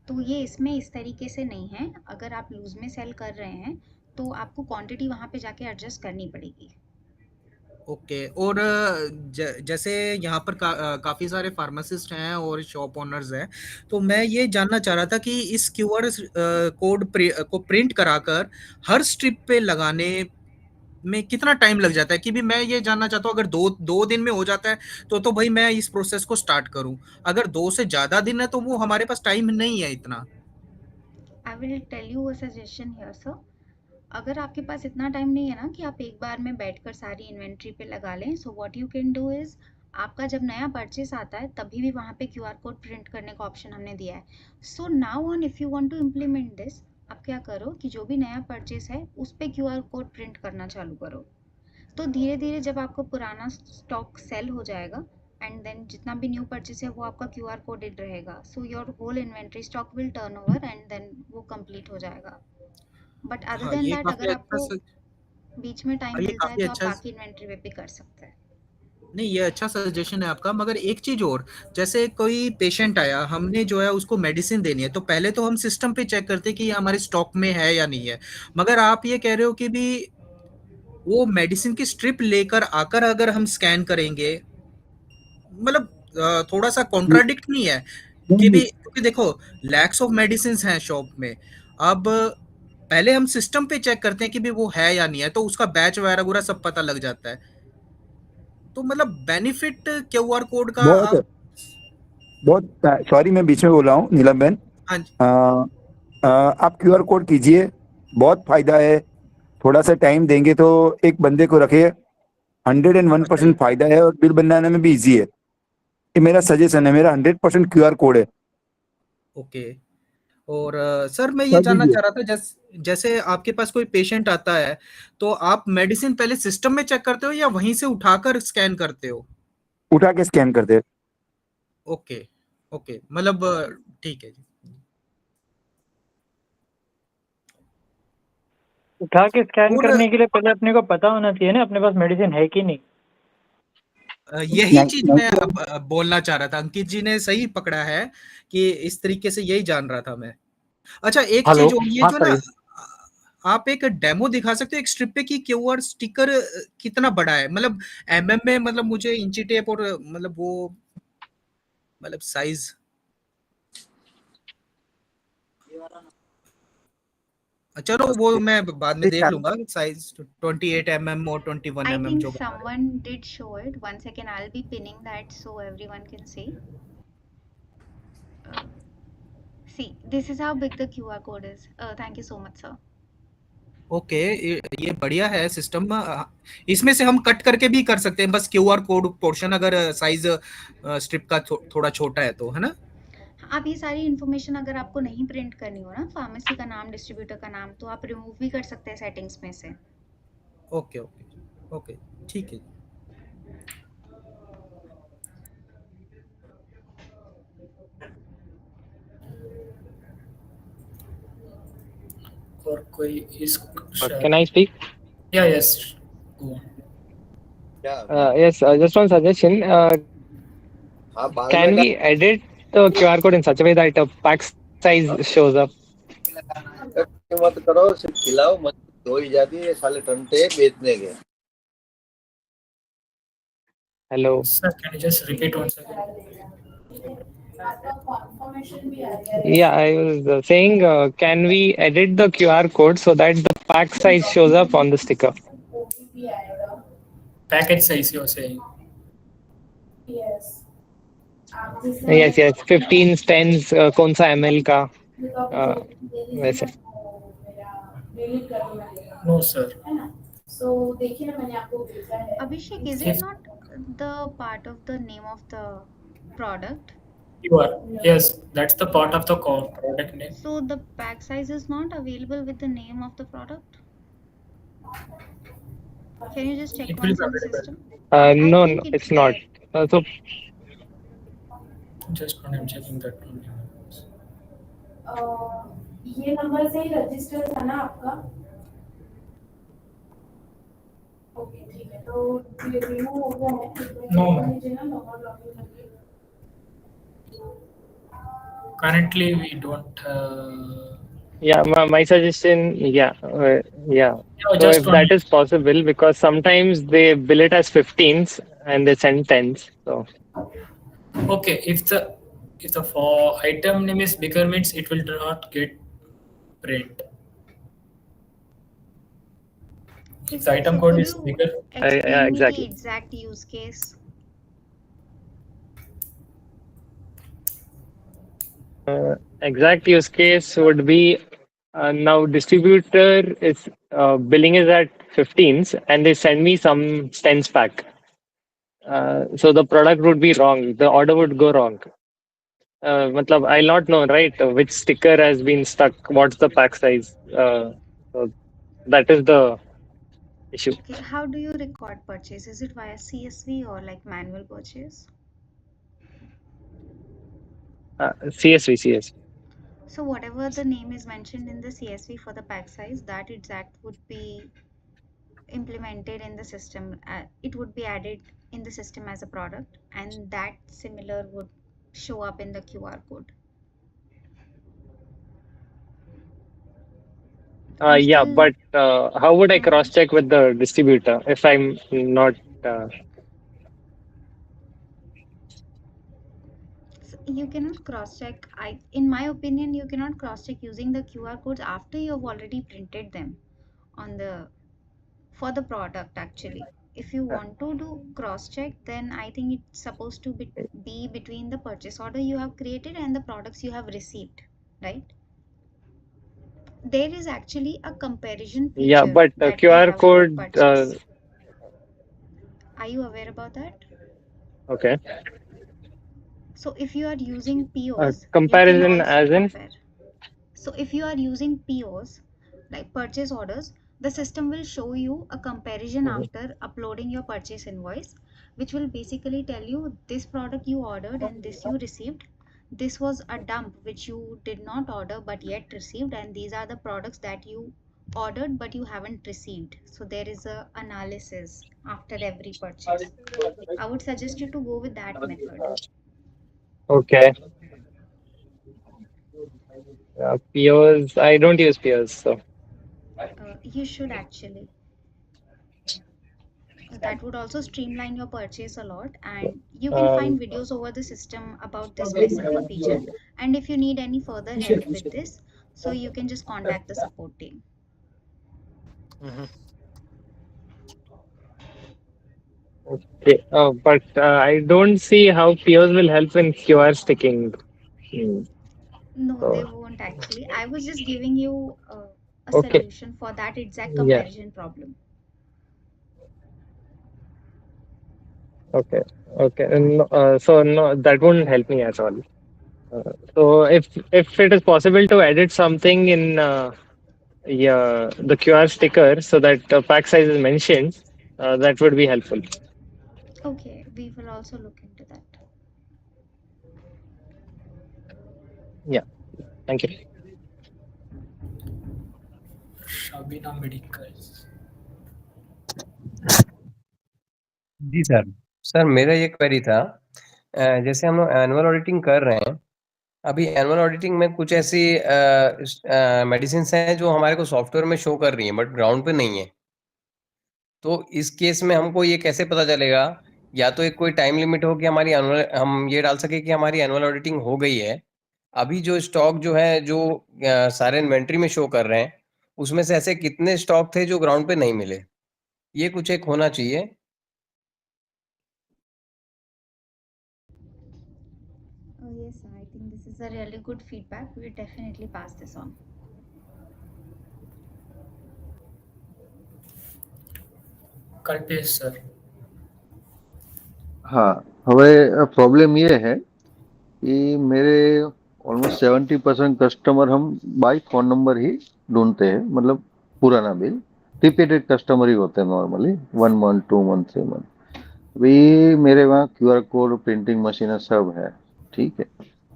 तो ये इसमें इस तरीके से नहीं है, अगर आप लूज में सेल कर रहे हैं तो आपको क्वांटिटी वहां पे जाके एडजस्ट करनी पड़ेगी। ओके। और जैसे यहाँ पर काफी सारे फार्मासिस्ट हैं और शॉप ओनर्स हैं, तो मैं ये जानना चाह रहा था कि इस क्यूआर कोड को प्रिंट कराकर हर स्ट्रिप पे लगाने में कितना टाइम लग जाता है, कि भी मैं ये जानना चाहता हूँ अगर दो दिन में हो जाता है तो भाई मैं इस प्रोसेस को स्टार्ट करूँ। अगर 2 से ज्यादा दिन है तो वो हमारे पास टाइम नहीं है इतना। I will tell you a suggestion here sir. अगर आपके पास इतना टाइम नहीं है ना कि आप एक बार में बैठकर सारी इन्वेंट्री पे लगा लें, so what you can do is, आपका जब नया परचेस आता है तभी भी वहाँ पे क्यूआर कोड प्रिंट करने का ऑप्शन हमने दिया है। So now on if you want to implement this, आप क्या करो कि जो भी नया परचेस है उस पे क्यूआर कोड प्रिंट करना चालू करो, तो धीरे-धीरे जब आपको पुराना स्टॉक सेल हो जाएगा एंड देन जितना भी न्यू परचेस है वो आपका क्यूआर कोडेड रहेगा, so your whole inventory stock will turn over and then वो कंप्लीट हो जाएगा। बट अदर हाँ, देन ये दैट काफी अगर अच्छा आपको बीच में टाइम ये मिलता है काफी तो आप अच्छा बाकी इन्वेंटरी पे भी कर सकते हैं। नहीं, ये अच्छा सजेशन है आपका। मगर एक चीज और, जैसे कोई पेशेंट आया, हमने जो है उसको मेडिसिन देनी है, तो पहले तो हम सिस्टम पे चेक करते हैं कि ये हमारे स्टॉक में है या नहीं है। मगर आप ये कह रहे हो कि भी वो मेडिसिन की स्ट्रिप लेकर आकर अगर हम स्कैन करेंगे, मतलब थोड़ा सा कॉन्ट्राडिक्ट नहीं है कि भी, क्योंकि देखो लैक्स ऑफ मेडिसिन हैं शॉप में। अब पहले हम सिस्टम पे चेक करते हैं कि भी वो है या नहीं है, तो उसका बैच वगैरह पूरा सब पता लग जाता है। तो मतलब बेनिफिट क्यूआर कोड का बहुत आप। बहुत सॉरी, मैं बीच में बोल रहा हूँ नीलम बहन। हाँ जी। आप क्यूआर कोड कीजिए, बहुत फायदा है। थोड़ा सा टाइम देंगे तो एक बंदे को रखिए, 101% फायदा है, और बिल बनाने में भी इजी है। ये मेरा सजेशन है, मेरा 100% क्यूआर कोड है। ओके। और सर मैं ये कर जानना दीजिए, चाह रहा था, जैसे आपके पास कोई पेशेंट आता है, तो आप मेडिसिन पहले सिस्टम में चेक करते हो या वहीं से उठाकर स्कैन करते हो? उठा के स्कैन कर दे। ओके। ओके, मतलब ठीक है जी। उठा के स्कैन और करने के लिए पहले अपने को पता होना चाहिए ना अपने पास मेडिसिन है कि नहीं। यही चीज मैं 90 अब बोलना चाह रहा था। अंकित जी ने सही पकड़ा है कि इस तरीके से यही जान रहा था मैं। अच्छा, एक हेलो, चीज और, ये हाँ जो ना, सर। आप एक डेमो दिखा सकते हो एक स्ट्रिप पे कि क्यूआर स्टिकर कितना बड़ा है, मतलब एमएम में, मतलब मुझे इंची टेप और मतलब वो, मतलब साइज। चलो वो मैं बाद में देख लूंगा, साइज 28 mm और 21 I mm think जो बता रहे someone did show it. One second, I'll be pinning that so everyone can see. Uh, See, this is how big the QR code is. Thank you so much, sir. हो। Okay, ये बढ़िया है system. इसमें से हम cut करके भी कर सकते हैं, बस क्यूआर कोड पोर्शन अगर साइज स्ट्रिप का थोड़ा छोटा है तो, है ना? आप ये सारी इन्फॉर्मेशन अगर आपको नहीं प्रिंट करनी हो ना, फार्मेसी का नाम, डिस्ट्रीब्यूटर का नाम, तो आप रिमूव भी कर सकते हैं सेटिंग्स में से। ओके ओके ओके, ठीक है। और कोई इस Can I speak? या yes go Yes, just one suggestion. Can we edit the QR code in such a way that a pack size shows up? मत करो, सिर्फ खिलाओ मत, दो ही जाती है साले टंटे बेचने के। Hello. Sir can you just repeat once again? Yeah, I was saying, can we edit the QR code so that the pack size shows up on the sticker? Package size you are saying? Yes, yes, 15s, 10s, कौन सा ml का, वैसे। No sir. Abhishek, is it not the part of the name of the product? You are, yes, that's the part of the product name. So the pack size is not available with the name of the product? Can you just check It will once be in the available. system? No, think no, it's it's not. there. So Just when I'm checking that only. ये number से ही register था ना आपका? Okay ठीक है, तो ये remove हो गया है। No, मुझे ना नंबर लॉगिन करके currently we don't yeah, my suggestion, yeah. yeah, So just if that is possible, because sometimes they bill it as 15s and they send 10s. So okay, if the for item name is bigger means it will not get print. If the item So code could is you bigger, explain yeah, me exactly. the exact use case? Exact use case would be, now distributor is billing is at 15s and they send me some 10s pack. So the product would be wrong. The order would go wrong. Matlab, I'll not know, right? Which sticker has been stuck. What's the pack size? So that is the issue. Okay, how do you record purchase? Is it via CSV or like manual purchase? CSV. So whatever the name is mentioned in the CSV for the pack size, that exact would be implemented in the system. It would be added in the system as a product, and that similar would show up in the QR code. I'm Yeah, still but how would I Mhm. cross check with the distributor if I'm not? So you cannot cross check. In my opinion, you cannot cross check using the QR codes after you have already printed them on the for the product. Actually, if you want to do cross check, then I think it's supposed to be between the purchase order you have created and the products you have received, right? There is actually a comparison Yeah, feature but that we QR have for code. purchase. Are you aware about that? Okay. So if you are using POs, you can Comparison also as in. compare. So if you are using POs, like purchase orders, the system will show you a comparison Mhm. after uploading your purchase invoice, which will basically tell you this product you ordered and this you received. This was a dump which you did not order but yet received, and these are the products that you ordered but you haven't received. So there is a analysis after every purchase. I would suggest you to go with that method. Okay. POs. I don't use POs, so. You should actually. That would also streamline your purchase a lot, and you can Um, find videos over the system about this specific feature. And if you need any further help with this, so you can just contact the support team. okay. But I don't see how POs will help in QR sticking. Hmm. No, they So, won't actually. I was just giving you a okay. solution for that exact Yeah. comparison problem. Okay. Okay. So no, that won't help me at all. So if it is possible to edit something in the QR sticker so that pack size is mentioned, that would be helpful. Okay, we will also look into that. Yeah. Thank you. Shabina Medicals. जी sir मेरा ये query था, जैसे हम लोग annual auditing कर रहे हैं, अभी एनुअल ऑडिटिंग में कुछ ऐसी मेडिसिन हैं जो हमारे को सॉफ्टवेयर में शो कर रही हैं बट ग्राउंड पे नहीं है, तो इस केस में हमको ये कैसे पता चलेगा? या तो एक कोई टाइम लिमिट हो कि हमारी एनुअल, हम ये डाल सके कि हमारी एनुअल ऑडिटिंग हो गई है, अभी जो स्टॉक जो है जो सारे इन्वेंट्री में शो कर रहे हैं, उसमें से ऐसे कितने स्टॉक थे जो ग्राउंड पे नहीं मिले? ये कुछ एक होना चाहिए। Oh yes, I think this is a really good feedback. We will definitely pass this on. Kalpesh sir. हाँ, હવે प्रॉब्लम ये है कि मेरे ऑलमोस्ट 70% कस्टमर हम बाय फोन नंबर ही ढूंढते हैं, मतलब पुराना बिल रिपीटेड कस्टमर ही होते हैं नॉर्मली 1 मंथ 2 मंथ 3 मंथ। अभी मेरे वहाँ QR कोड प्रिंटिंग मशीन सब है, ठीक है।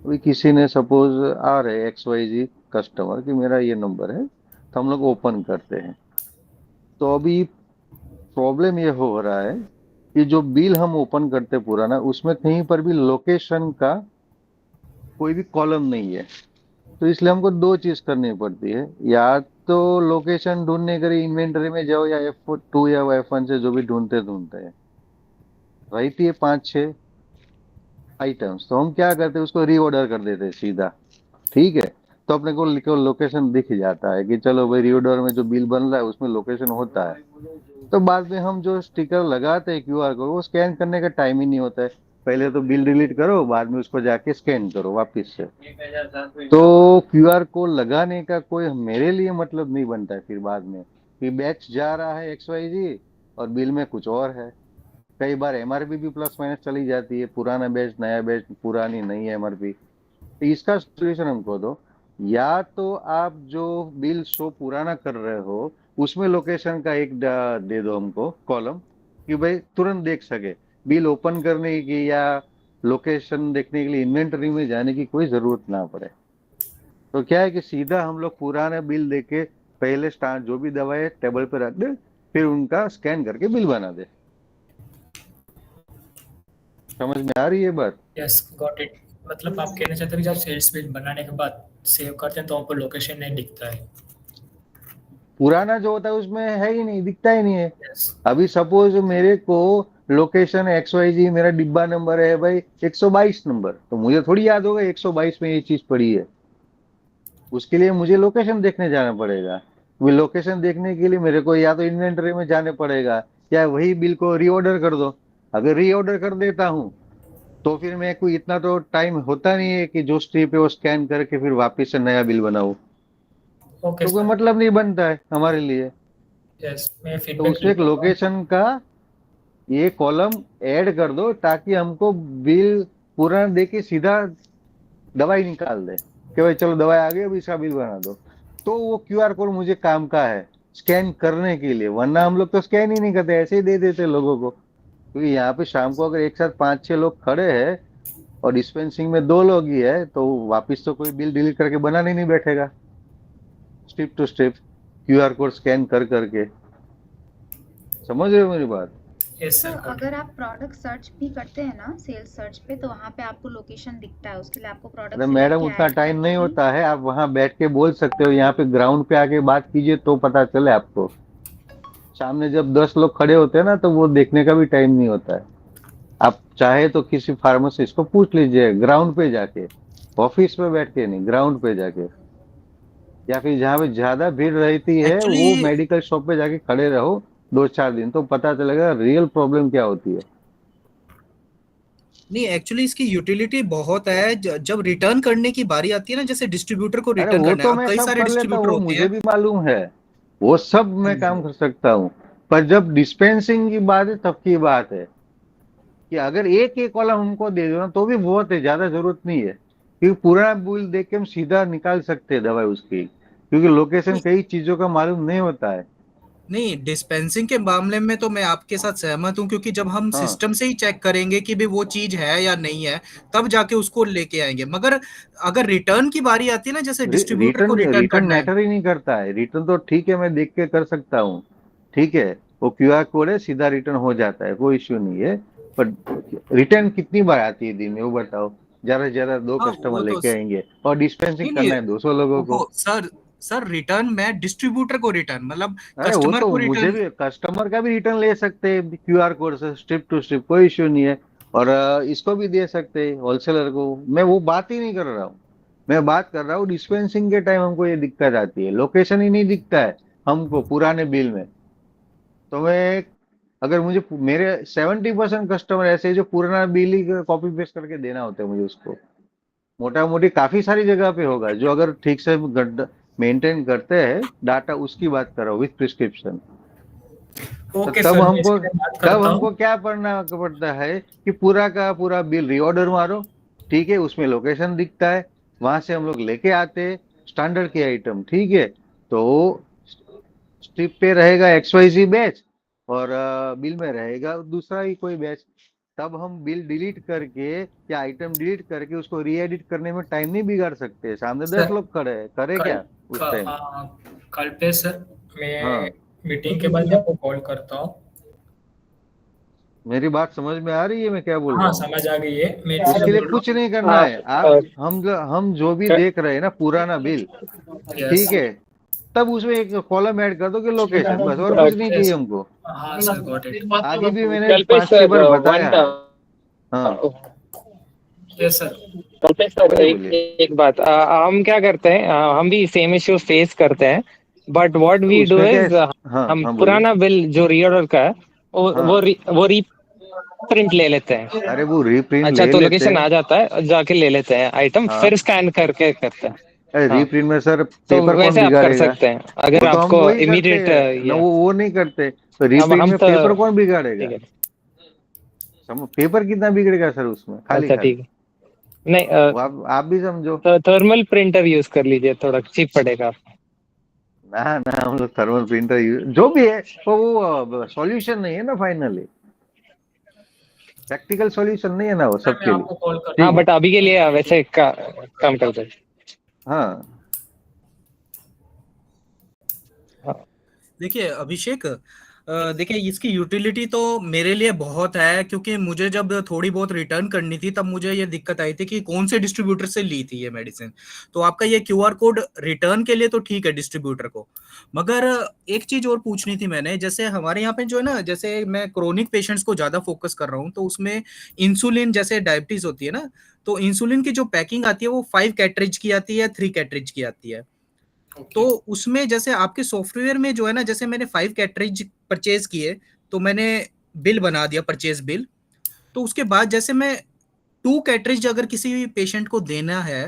अभी किसी ने सपोज आ रहे XYZ कस्टमर कि मेरा ये नंबर है, तो हम लोग ओपन करते हैं। तो अभी प्रॉब्लम ये हो रहा है कि जो बिल हम ओपन करते पुराना, उसमें कहीं पर भी लोकेशन का कोई भी कॉलम नहीं है। तो इसलिए हमको 2 चीज करनी पड़ती है, या तो लोकेशन ढूंढने के लिए इन्वेंटरी में जाओ, या F2 या F1 से जो भी ढूंढते हैं, रहती है 5-6 आइटम्स, तो हम क्या करते हैं उसको रीऑर्डर कर देते हैं सीधा, ठीक है। तो अपने को लोकेशन दिख जाता है कि चलो भाई रीऑर्डर में जो बिल बन रहा है उसमें लोकेशन होता है। तो बाद में हम जो स्टिकर लगाते हैं QR कोड, वो स्कैन करने का टाइम ही नहीं होता है। पहले तो बिल डिलीट करो, बाद में उसको जाके स्कैन करो वापस से। तो QR कोड लगाने का कोई मेरे लिए मतलब नहीं बनता है फिर बाद में कि बैच जा रहा है XYZ और बिल में कुछ और है। कई बार MRP भी प्लस माइनस चली जाती है, पुराना बैच नया बैच, पुरानी नई MRP। तो इसका सोल्यूशन हमको दो, या तो आप जो बिल शो पुराना कर रहे हो उसमें लोकेशन का एक दे दो हमको कॉलम कि भाई तुरंत देख सके, बिल ओपन करने की या लोकेशन देखने के लिए इन्वेंटरी में जाने की कोई जरूरत ना पड़े। तो क्या है कि सीधा हम लोग पुराना बिल देके पहले स्टार्ट जो भी दवाएं टेबल पे रख दे, फिर उनका स्कैन करके बिल बना दे। समझ में आ रही है बात? Yes, got it. मतलब आप कहना चाहते हैं कि जब सेल्स बिल बनाने के बाद सेव करते हैं तो आपको लोकेशन नहीं दिखता है। पुराना जो होता है उसमें है ही नहीं, दिखता ही नहीं है। यस, अभी सपोज मेरे को लोकेशन XYZ, मेरा डिब्बा नंबर है भाई 122 नंबर, तो मुझे थोड़ी याद होगा 122 में ये चीज पड़ी है। उसके लिए मुझे लोकेशन देखने जाना पड़ेगा। वो लोकेशन देखने के लिए मेरे को या तो इन्वेंटरी में जाने पड़ेगा या वही बिल को रीऑर्डर कर दो। अगर रीऑर्डर कर देता हूँ तो फिर मैं कोई इतना तो टाइम होता नहीं है कि जो स्ट्रिप है वो स्कैन करके फिर वापस से नया बिल बनाऊं, ओके तो कोई सर। मतलब नहीं बनता है हमारे लिए। यस, मैं तो फीडबैक उसमें एक लोकेशन का ये कॉलम ऐड कर दो ताकि हमको बिल पूरा देके सीधा दवाई निकाल दे कि भाई चलो दवाई आ गई, अब इसका बिल बना दो। तो वो QR कोड मुझे काम का है स्कैन करने के लिए, वरना हम लोग तो स्कैन ही नहीं करते, ऐसे ही दे देते लोगों को। क्योंकि यहाँ पे शाम को अगर एक साथ 5-6 लोग खड़े हैं और डिस्पेंसिंग में 2 लोग ही है, तो वापिस तो कोई बिल डिलीट करके बनाने नहीं बैठेगा। Step to step QR code scan कर करके, समझ रहे हो मेरी बात? यस तो सर। अगर आप प्रोडक्ट सर्च भी करते हैं ना सेल्स सर्च पे, तो वहाँ पे आपको लोकेशन दिखता है, उसके लिए आपको अरे प्रोडक्ट मैडम उतना टाइम नहीं होता है, आप वहां बैठ के बोल सकते हो, यहाँ पे ग्राउंड पे आके बात कीजिए तो पता चले आपको। सामने जब 10 लोग खड़े होते हैं ना तो वो देखने का भी टाइम नहीं होता है। आप चाहे तो किसी फार्मासिस्ट को पूछ लीजिए ग्राउंड पे जाके, ऑफिस में बैठ के नहीं, ग्राउंड पे जाके, या फिर जहाँ पे ज्यादा भीड़ रहती है वो एक्चुअली मेडिकल शॉप पे जाके खड़े रहो 2-4 दिन, तो पता चलेगा रियल प्रॉब्लम क्या होती है। नहीं, एक्चुअली इसकी यूटिलिटी बहुत है। जब रिटर्न करने की बारी आती है ना, जैसे डिस्ट्रीब्यूटर को अरे रिटर्न वो करना तो है, अब मैं कई सब सारे कर लेता हूँ, डिस्ट्रीब्यूटर वो होते मुझे हैं। भी मालूम है, वो सब हाँ मैं जी। काम कर सकता हूँ। पर जब डिस्पेंसिंग की बात है तब की बात है कि अगर एक एक कॉलम हमको दे दो ना तो भी बहुत है, ज्यादा जरूरत नहीं है। क्योंकि पूरा बिल देख के हम सीधा निकाल सकते हैं दवाई उसकी, क्योंकि लोकेशन नहीं, कई चीजों का मालूम नहीं होता है। नहीं, डिस्पेंसिंग के मामले में तो मैं आपके साथ सहमत हूँ, क्योंकि जब हम हाँ, सिस्टम से ही चेक करेंगे कि भाई वो चीज है या नहीं है, तब जाके उसको लेके आएंगे। मगर अगर रिटर्न की बारी आती है ना, जैसे डिस्ट्रीब्यूटर को रिटर्न रिटर्न रिटर्न करना है। मैटर ही नहीं करता है। रिटर्न तो ठीक है, मैं देख के कर सकता हूँ, ठीक है, वो QR कोड है, सीधा रिटर्न हो जाता है, कोई इश्यू नहीं है। पर रिटर्न कितनी बार आती है दिन में वो बताओ? ज्यादा से ज्यादा 2 हाँ, कस्टमर वो तो लेके आएंगे और डिस्पेंसिंग नहीं, नहीं, करना है 200 लोगों को। वो सर रिटर्न में डिस्ट्रीब्यूटर को रिटर्न, मतलब अरे वो कस्टमर तो को मुझे रिटर्न। भी कस्टमर का भी रिटर्न ले सकते हैं QR कोड से, स्ट्रिप टू स्ट्रिप, कोई इश्यू नहीं है। और इसको भी दे सकते हैं होलसेलर को। मैं वो बात ही नहीं कर रहा हूँ, मैं बात कर रहा हूँ डिस्पेंसिंग के टाइम हमको ये दिक्कत आती है, लोकेशन ही नहीं दिखता है हमको पुराने बिल में। तो मैं, अगर मुझे मेरे 70% कस्टमर ऐसे हैं जो पुराना बिल ही कॉपी पेस्ट करके देना होता है मुझे उसको। मोटा मोटी काफी सारी जगह पे होगा जो अगर ठीक से मेंटेन करते हैं डाटा, उसकी बात कर रहा हूँ विथ प्रिस्क्रिप्शन। तो ओके सर, मैं इसके लिए बात तब करता हूँ। हमको क्या करना पड़ता है कि पूरा का पूरा बिल रीऑर्डर मारो, ठीक है, उसमें लोकेशन दिखता है, वहां से हम लोग लेके आते हैं स्टैंडर्ड के आइटम, ठीक है। तो स्ट्रिप पे रहेगा XYZ बैच और बिल में रहेगा दूसरा ही कोई बैच। तब हम बिल डिलीट करके या आइटम डिलीट करके उसको री एडिट करने में टाइम नहीं बिगाड़ सकते। सामने 10 सर, लोग खड़े हैं, करे कल क्या उस टाइम? कल पे सर मैं हाँ, मीटिंग के बाद मैं आपको कॉल करता हूँ। मेरी बात समझ में आ रही है मैं क्या बोल हाँ, रहा हूँ? समझ आ गई है, मैं इसलिए उसके लिए बोल रहा कुछ हूँ। नहीं करना है। आप हम जो भी देख रहे हैं ना पुराना बिल, यस। ठीक है, तब उसमें एक कॉलम ऐड कर दो कि लोकेशन, बस, और कुछ नहीं चाहिए हमको। हाँ सर, गॉट इट। आगे भी मैंने कल्पेश 5-6 बार सर, बताया है। हाँ, यस सर। कल्पेश सर, बोलिए एक बोलिए। एक बात, हम क्या करते हैं, हम भी सेम इश्यू फेस करते हैं, बट व्हाट तो वी डू उसमें क्या है? इज, हाँ हम हाँ, बोलिए। पुराना बिल जो रीऑर्डर का है हाँ, वो रीप्रिंट ले लेते हैं। अरे वो रीप्रिंट अच्छा, ले तो लेते लोकेशन हैं। आ जाता है, जाके ले लेते हैं आइटम, हाँ, फिर स्कैन करके करते हैं। अरे हाँ, रीप्रिंट में सर तो पेपर कौन वैसे आप कर बिगाड़ेगा? सकते हैं अगर वो तो हम आपको वही करते इमीडिएट हैं ना, ये। वो नहीं करते। तो अब रीप्रिंट हम में तो पेपर कौन ठीक बिगाड़ेगा? है। पेपर कितना बिगड़ेगा सर उसमें, खाली अच्छा, खाली। ठीक है। नहीं, वो आप भी समझो। तो थर्मल प्रिंटर यूज कर लीजिए, थोड़ा चीप पड़ेगा आपको। ना ना, हम लोग थर्मल प्रिंटर जो भी है वो सॉल्यूशन नहीं है ना, फाइनली प्रैक्टिकल सॉल्यूशन नहीं है ना वो सर मैं सबके लिए। आपको कॉल करता हाँ ठीक है, बट अभी के लिए वैसे काम करते हैं। हाँ देखिए अभिषेक, देखिए इसकी यूटिलिटी तो मेरे लिए बहुत है, क्योंकि मुझे जब थोड़ी बहुत रिटर्न करनी थी तब मुझे ये दिक्कत आई थी कि कौन से डिस्ट्रीब्यूटर से ली थी ये मेडिसिन। तो आपका ये क्यूआर कोड रिटर्न के लिए तो ठीक है डिस्ट्रीब्यूटर को, मगर एक चीज और पूछनी थी मैंने। जैसे हमारे यहाँ पे जो है ना, जैसे मैं क्रोनिक पेशेंट्स को ज्यादा फोकस कर रहा हूँ, तो उसमें इंसुलिन जैसे डायबिटीज होती है ना, तो इंसुलिन की जो पैकिंग आती है वो 5 कैटरिज की आती है, 3 कैटरिज की आती है। तो उसमें जैसे आपके सॉफ्टवेयर में जो है ना, जैसे मैंने 5 कैटरिज परचेज किए तो मैंने बिल बना दिया, परचेज बिल। तो उसके बाद जैसे मैं 2 कैटरिज अगर किसी पेशेंट को देना है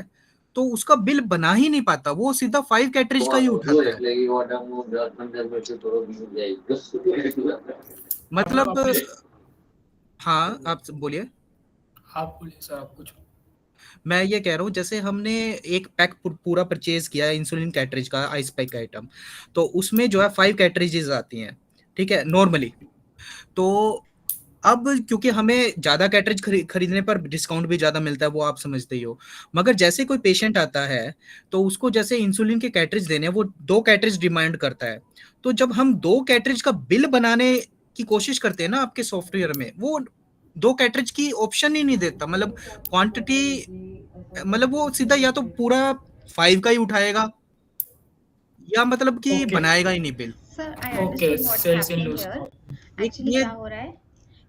तो उसका बिल बना ही नहीं पाता, वो सीधा 5 कैटरिज का ही उठाता है। मतलब हाँ आप बोलिए। आप बोलिए सर, आप कुछ। मैं ये कह रहा हूँ, जैसे हमने एक पैक पूरा परचेज किया है इंसुलिन कैटरिज का, आइस पैक आइटम, तो उसमें जो है 5 कैटरिजेज आती हैं, ठीक है, नॉर्मली। तो अब क्योंकि हमें ज्यादा कैटरिज खरीदने पर डिस्काउंट भी ज्यादा मिलता है, वो आप समझते ही हो। मगर जैसे कोई पेशेंट आता है तो उसको जैसे इंसुलिन के कैटरिज देने हैं, वो 2 कैटरिज डिमांड करता है। तो जब हम 2 कैटरिज का बिल बनाने की कोशिश करते हैं ना आपके सॉफ्टवेयर में, वो 2 कैटरिज की ऑप्शन ही नहीं देता। मतलब क्वांटिटी, मतलब वो सीधा या तो पूरा 5 का ही उठाएगा, या मतलब कि बनाएगा ही नहीं bill. Sir I okay, understood what's sales in happening loose. Here. एक एक्चुअली ये क्या हो रहा है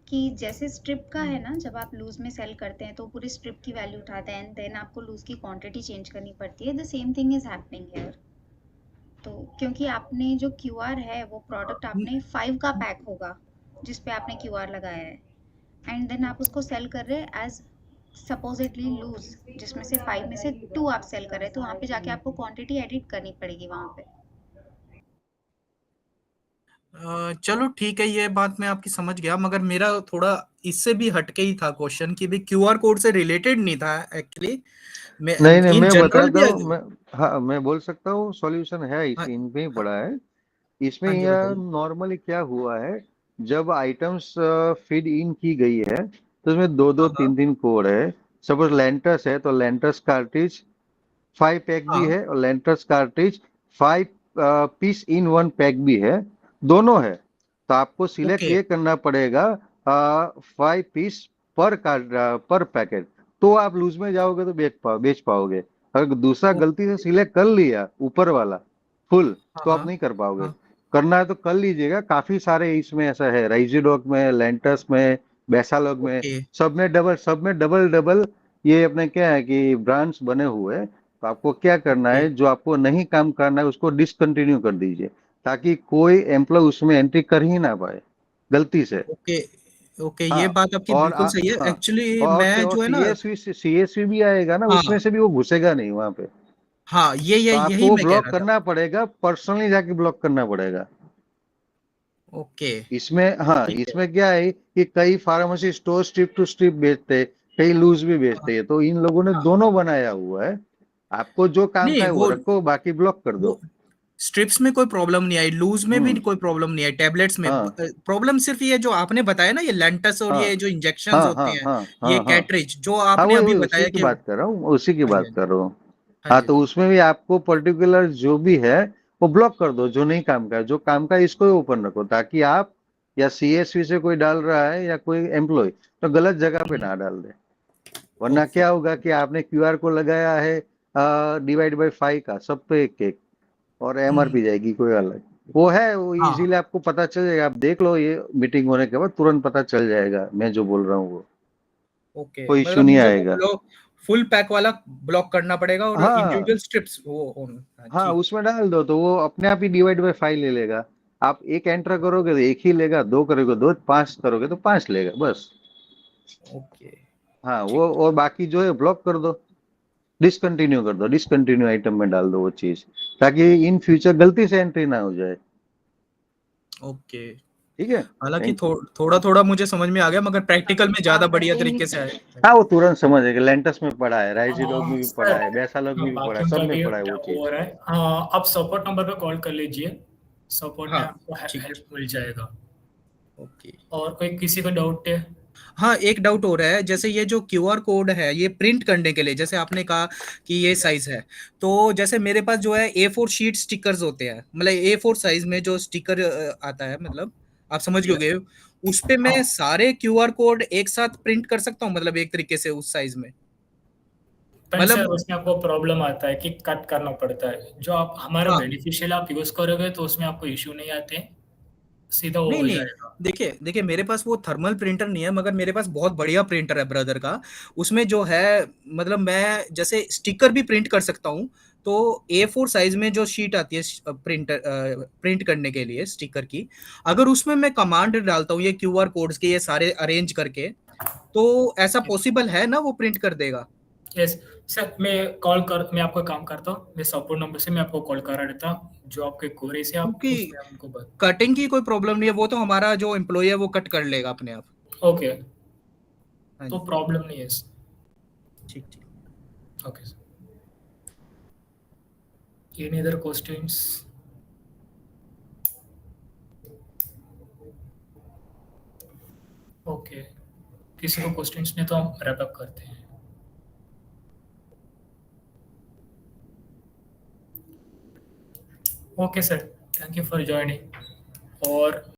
कि जैसे स्ट्रिप का है ना, जब आप लूज में सेल करते हैं तो पूरी स्ट्रिप की वैल्यू उठाते हैं एंड देन आपको लूज की क्वांटिटी चेंज करनी पड़ती है। The same thing is happening here. तो क्योंकि आपने जो क्यूआर है वो प्रोडक्ट आपने 5 का पैक होगा जिस पे आपने क्यूआर लगाया है, एंड देन आप उसको सेल कर रहे हैं एज सपोजिटली लूज, जिसमें से 5 में से 2 आप सेल कर रहे हैं, तो वहाँ पे जाके आपको क्वांटिटी एडिट करनी पड़ेगी वहाँ पे। चलो ठीक है, ये बात मैं आपकी समझ गया, मगर मेरा थोड़ा इससे भी हटके ही था क्वेश्चन, कि भाई क्यूआर कोड से रिलेटेड नहीं था एक्चुअली। मैं नहीं नहीं, इन मैं जनरल बताता भी। हूँ, मैं हाँ मैं बोल सकता हूँ, सॉल्यूशन है हाँ, इसी इनमें ही हाँ, पड़ा है। इसमें हाँ जी यह बताइए। नॉर्मली क्या हुआ है, जब आइटम्स फीड इन की गई है तो इसमें दो दो हाँ हाँ तीन तीन कोड है। सपोज लेंटस है तो लेंटस कार्ट्रिज 5 पैक भी हाँ। है, और लेंटस कार्ट्रिज 5 पीस इन 1 पैक भी है, दोनों है। तो आपको सिलेक्ट ओके ये करना पड़ेगा 5 पीस पर पैकेट, तो आप लूज में जाओगे तो बेच पाओगे। अगर दूसरा गलती से सिलेक्ट कर लिया ऊपर वाला फुल, हाँ तो आप हाँ नहीं कर पाओगे। हाँ। करना है तो कर लीजिएगा, काफी सारे इसमें ऐसा है, राइजिडॉक में, लेंटस में, बेसालॉग में, ओके सब में डबल डबल ये अपने क्या है कि ब्रांड्स बने हुए हैं। तो आपको क्या करना ओके है, जो आपको नहीं काम करना है उसको डिसकंटिन्यू कर दीजिए, ताकि कोई एम्प्लॉय उसमें एंट्री कर ही ना पाए गलती से। ओके ओके, ये हाँ, बात आपकी और बिल्कुल सही है हाँ, एक्चुअली। मैं और जो है ना, सीएसवी भी आएगा ना, हाँ उसमें से भी वो घुसेगा नहीं वहां पे। हाँ, ये तो यही आपको वो मैं कह ब्लॉक रहा था। करना पड़ेगा, पर्सनली जाके ब्लॉक करना पड़ेगा। ओके इसमें हाँ, ठीक है। इसमें क्या है कि कई pharmacy store strip to strip बेचते हैं, कई लूज भी हाँ बेचते हैं, तो इन लोगों ने हाँ। दोनों बनाया हुआ है। आपको जो काम का नहीं है वो वो रखो, बाकी ब्लॉक कर दो। वो स्ट्रिप्स में कोई प्रॉब्लम नहीं आई, लूज में भी हम्म, कोई प्रॉब्लम नहीं आई, टैबलेट्स में हाँ प्रॉब्लम सिर्फ ये जो आपने बताया ना, ये लेंटस और हाँ ये जो इंजेक्शंस हाँ होते हाँ हैं, हाँ ये हाँ हाँ कैटरिज जो हाँ, आपने वही अभी वही उसी बताया की कि। बात कर रहा हूँ, उसी की हाँ जी बात हाँ जी कर रहा हूँ। हाँ हाँ, जी। तो उसमें भी आपको पर्टिकुलर जो भी है वो ब्लॉक कर दो, जो नहीं काम का है। जो काम का है इसको ही ओपन रखो, ताकि आप या सीएसवी से कोई डाल रहा है या कोई एम्प्लॉय तो गलत जगह पे ना डाल दे। वरना ओके क्या होगा कि आपने क्यूआर को लगाया है डिवाइड बाय 5 का सब पे एक एक, और एमआरपी जाएगी कोई अलग। वो है, वो हाँ इजीली आपको पता चल जाएगा, आप देख लो, ये मीटिंग होने के बाद तुरंत पता चल जाएगा मैं जो बोल रहा हूँ वो, ओके, कोई इशू मतलब नहीं मुझे वो आएगा। ब्लॉक, फुल पैक वाला ब्लॉक करना पड़ेगा और हाँ इंडिविजुअल स्ट्रिप्स वो हाँ, हाँ, ठीक। उसमें डाल दो तो वो अपने आप ही डिवाइड बाय 5 ले लेगा। आप एक एंटर करोगे तो एक ही लेगा, दो करोगे दो, 5 करोगे तो 5 लेगा बस। ओके हाँ, ठीक। वो और बाकी जो है ब्लॉक कर दो, डिसकंटिन्यू कर दो, डिसकंटिन्यू आइटम में डाल दो वो चीज, ताकि इन फ्यूचर गलती से एंट्री ना हो जाए। ओके ठीक है। हालांकि Thank you. थोड़ा थोड़ा मुझे समझ में आ गया, मगर प्रैक्टिकल में ज्यादा बढ़िया तरीके से आया। हाँ, वो तुरंत समझ है कि लेंटस में पढ़ा है, राइजी लॉग में भी सर, पढ़ा है, बैसा लॉग में भी पढ़ा है, बाकी सब का में भी पढ़ा है वो हो चीज। रहा है। हाँ, आप सपोर्ट नंबर पे कॉल कर लीजिए, सपोर्ट में हाँ, आपको ठीक। हेल्प मिल जाएगा। ओके। और कोई किसी को डाउट है? हाँ, एक डाउट हो रहा है, जैसे ये जो क्यूआर कोड है ये प्रिंट करने के लिए, जैसे आपने कहा कि ये साइज है, तो जैसे मेरे पास जो है A4 शीट स्टिकर्स होते हैं, मतलब A4 साइज में जो स्टिकर आता है, मतलब आप समझ गए, उस पे मैं सारे क्यूआर कोड एक साथ प्रिंट कर सकता हूँ, मतलब एक तरीके से उस साइज में, पर सर मतलब। उसमें आपको प्रॉब्लम आता है कि कट करना पड़ता है। जो आप हमारा हाँ, बेनिफिशियल आप यूज करोगे तो उसमें आपको इश्यू नहीं आते, सीधा वो नहीं हो नहीं, जाएगा। देखिए देखिए, मेरे पास वो थर्मल प्रिंटर नहीं है, मगर मेरे पास बहुत बढ़िया प्रिंटर है ब्रदर का। उसमें जो है, मतलब मैं जैसे स्टिकर भी प्रिंट कर सकता हूँ। तो A4 साइज में जो शीट आती है प्रिंट करने के लिए स्टिकर की, अगर उसमें मैं कमांड डालता हूँ ये क्यूआर कोड्स के, ये सारे अरेंज करके, तो ऐसा पॉसिबल है ना, वो प्रिंट कर देगा? यस सर, मैं आपको काम करता हूँ, मैं सपोर्ट नंबर से मैं आपको कॉल करा देता हूँ, जो आपके क्वेरी से आप क्योंकि उसमें हमको कटिंग की कोई प्रॉब्लम नहीं है, वो तो हमारा जो एम्प्लॉय है वो कट कर लेगा अपने आप। ओके, हाँ तो जी, प्रॉब्लम नहीं है। ठीक ठीक। Okay, any other questions? Okay, किसी को क्वेश्चंस नहीं तो हम रैप अप करते हैं। Okay sir, thank you for joining. और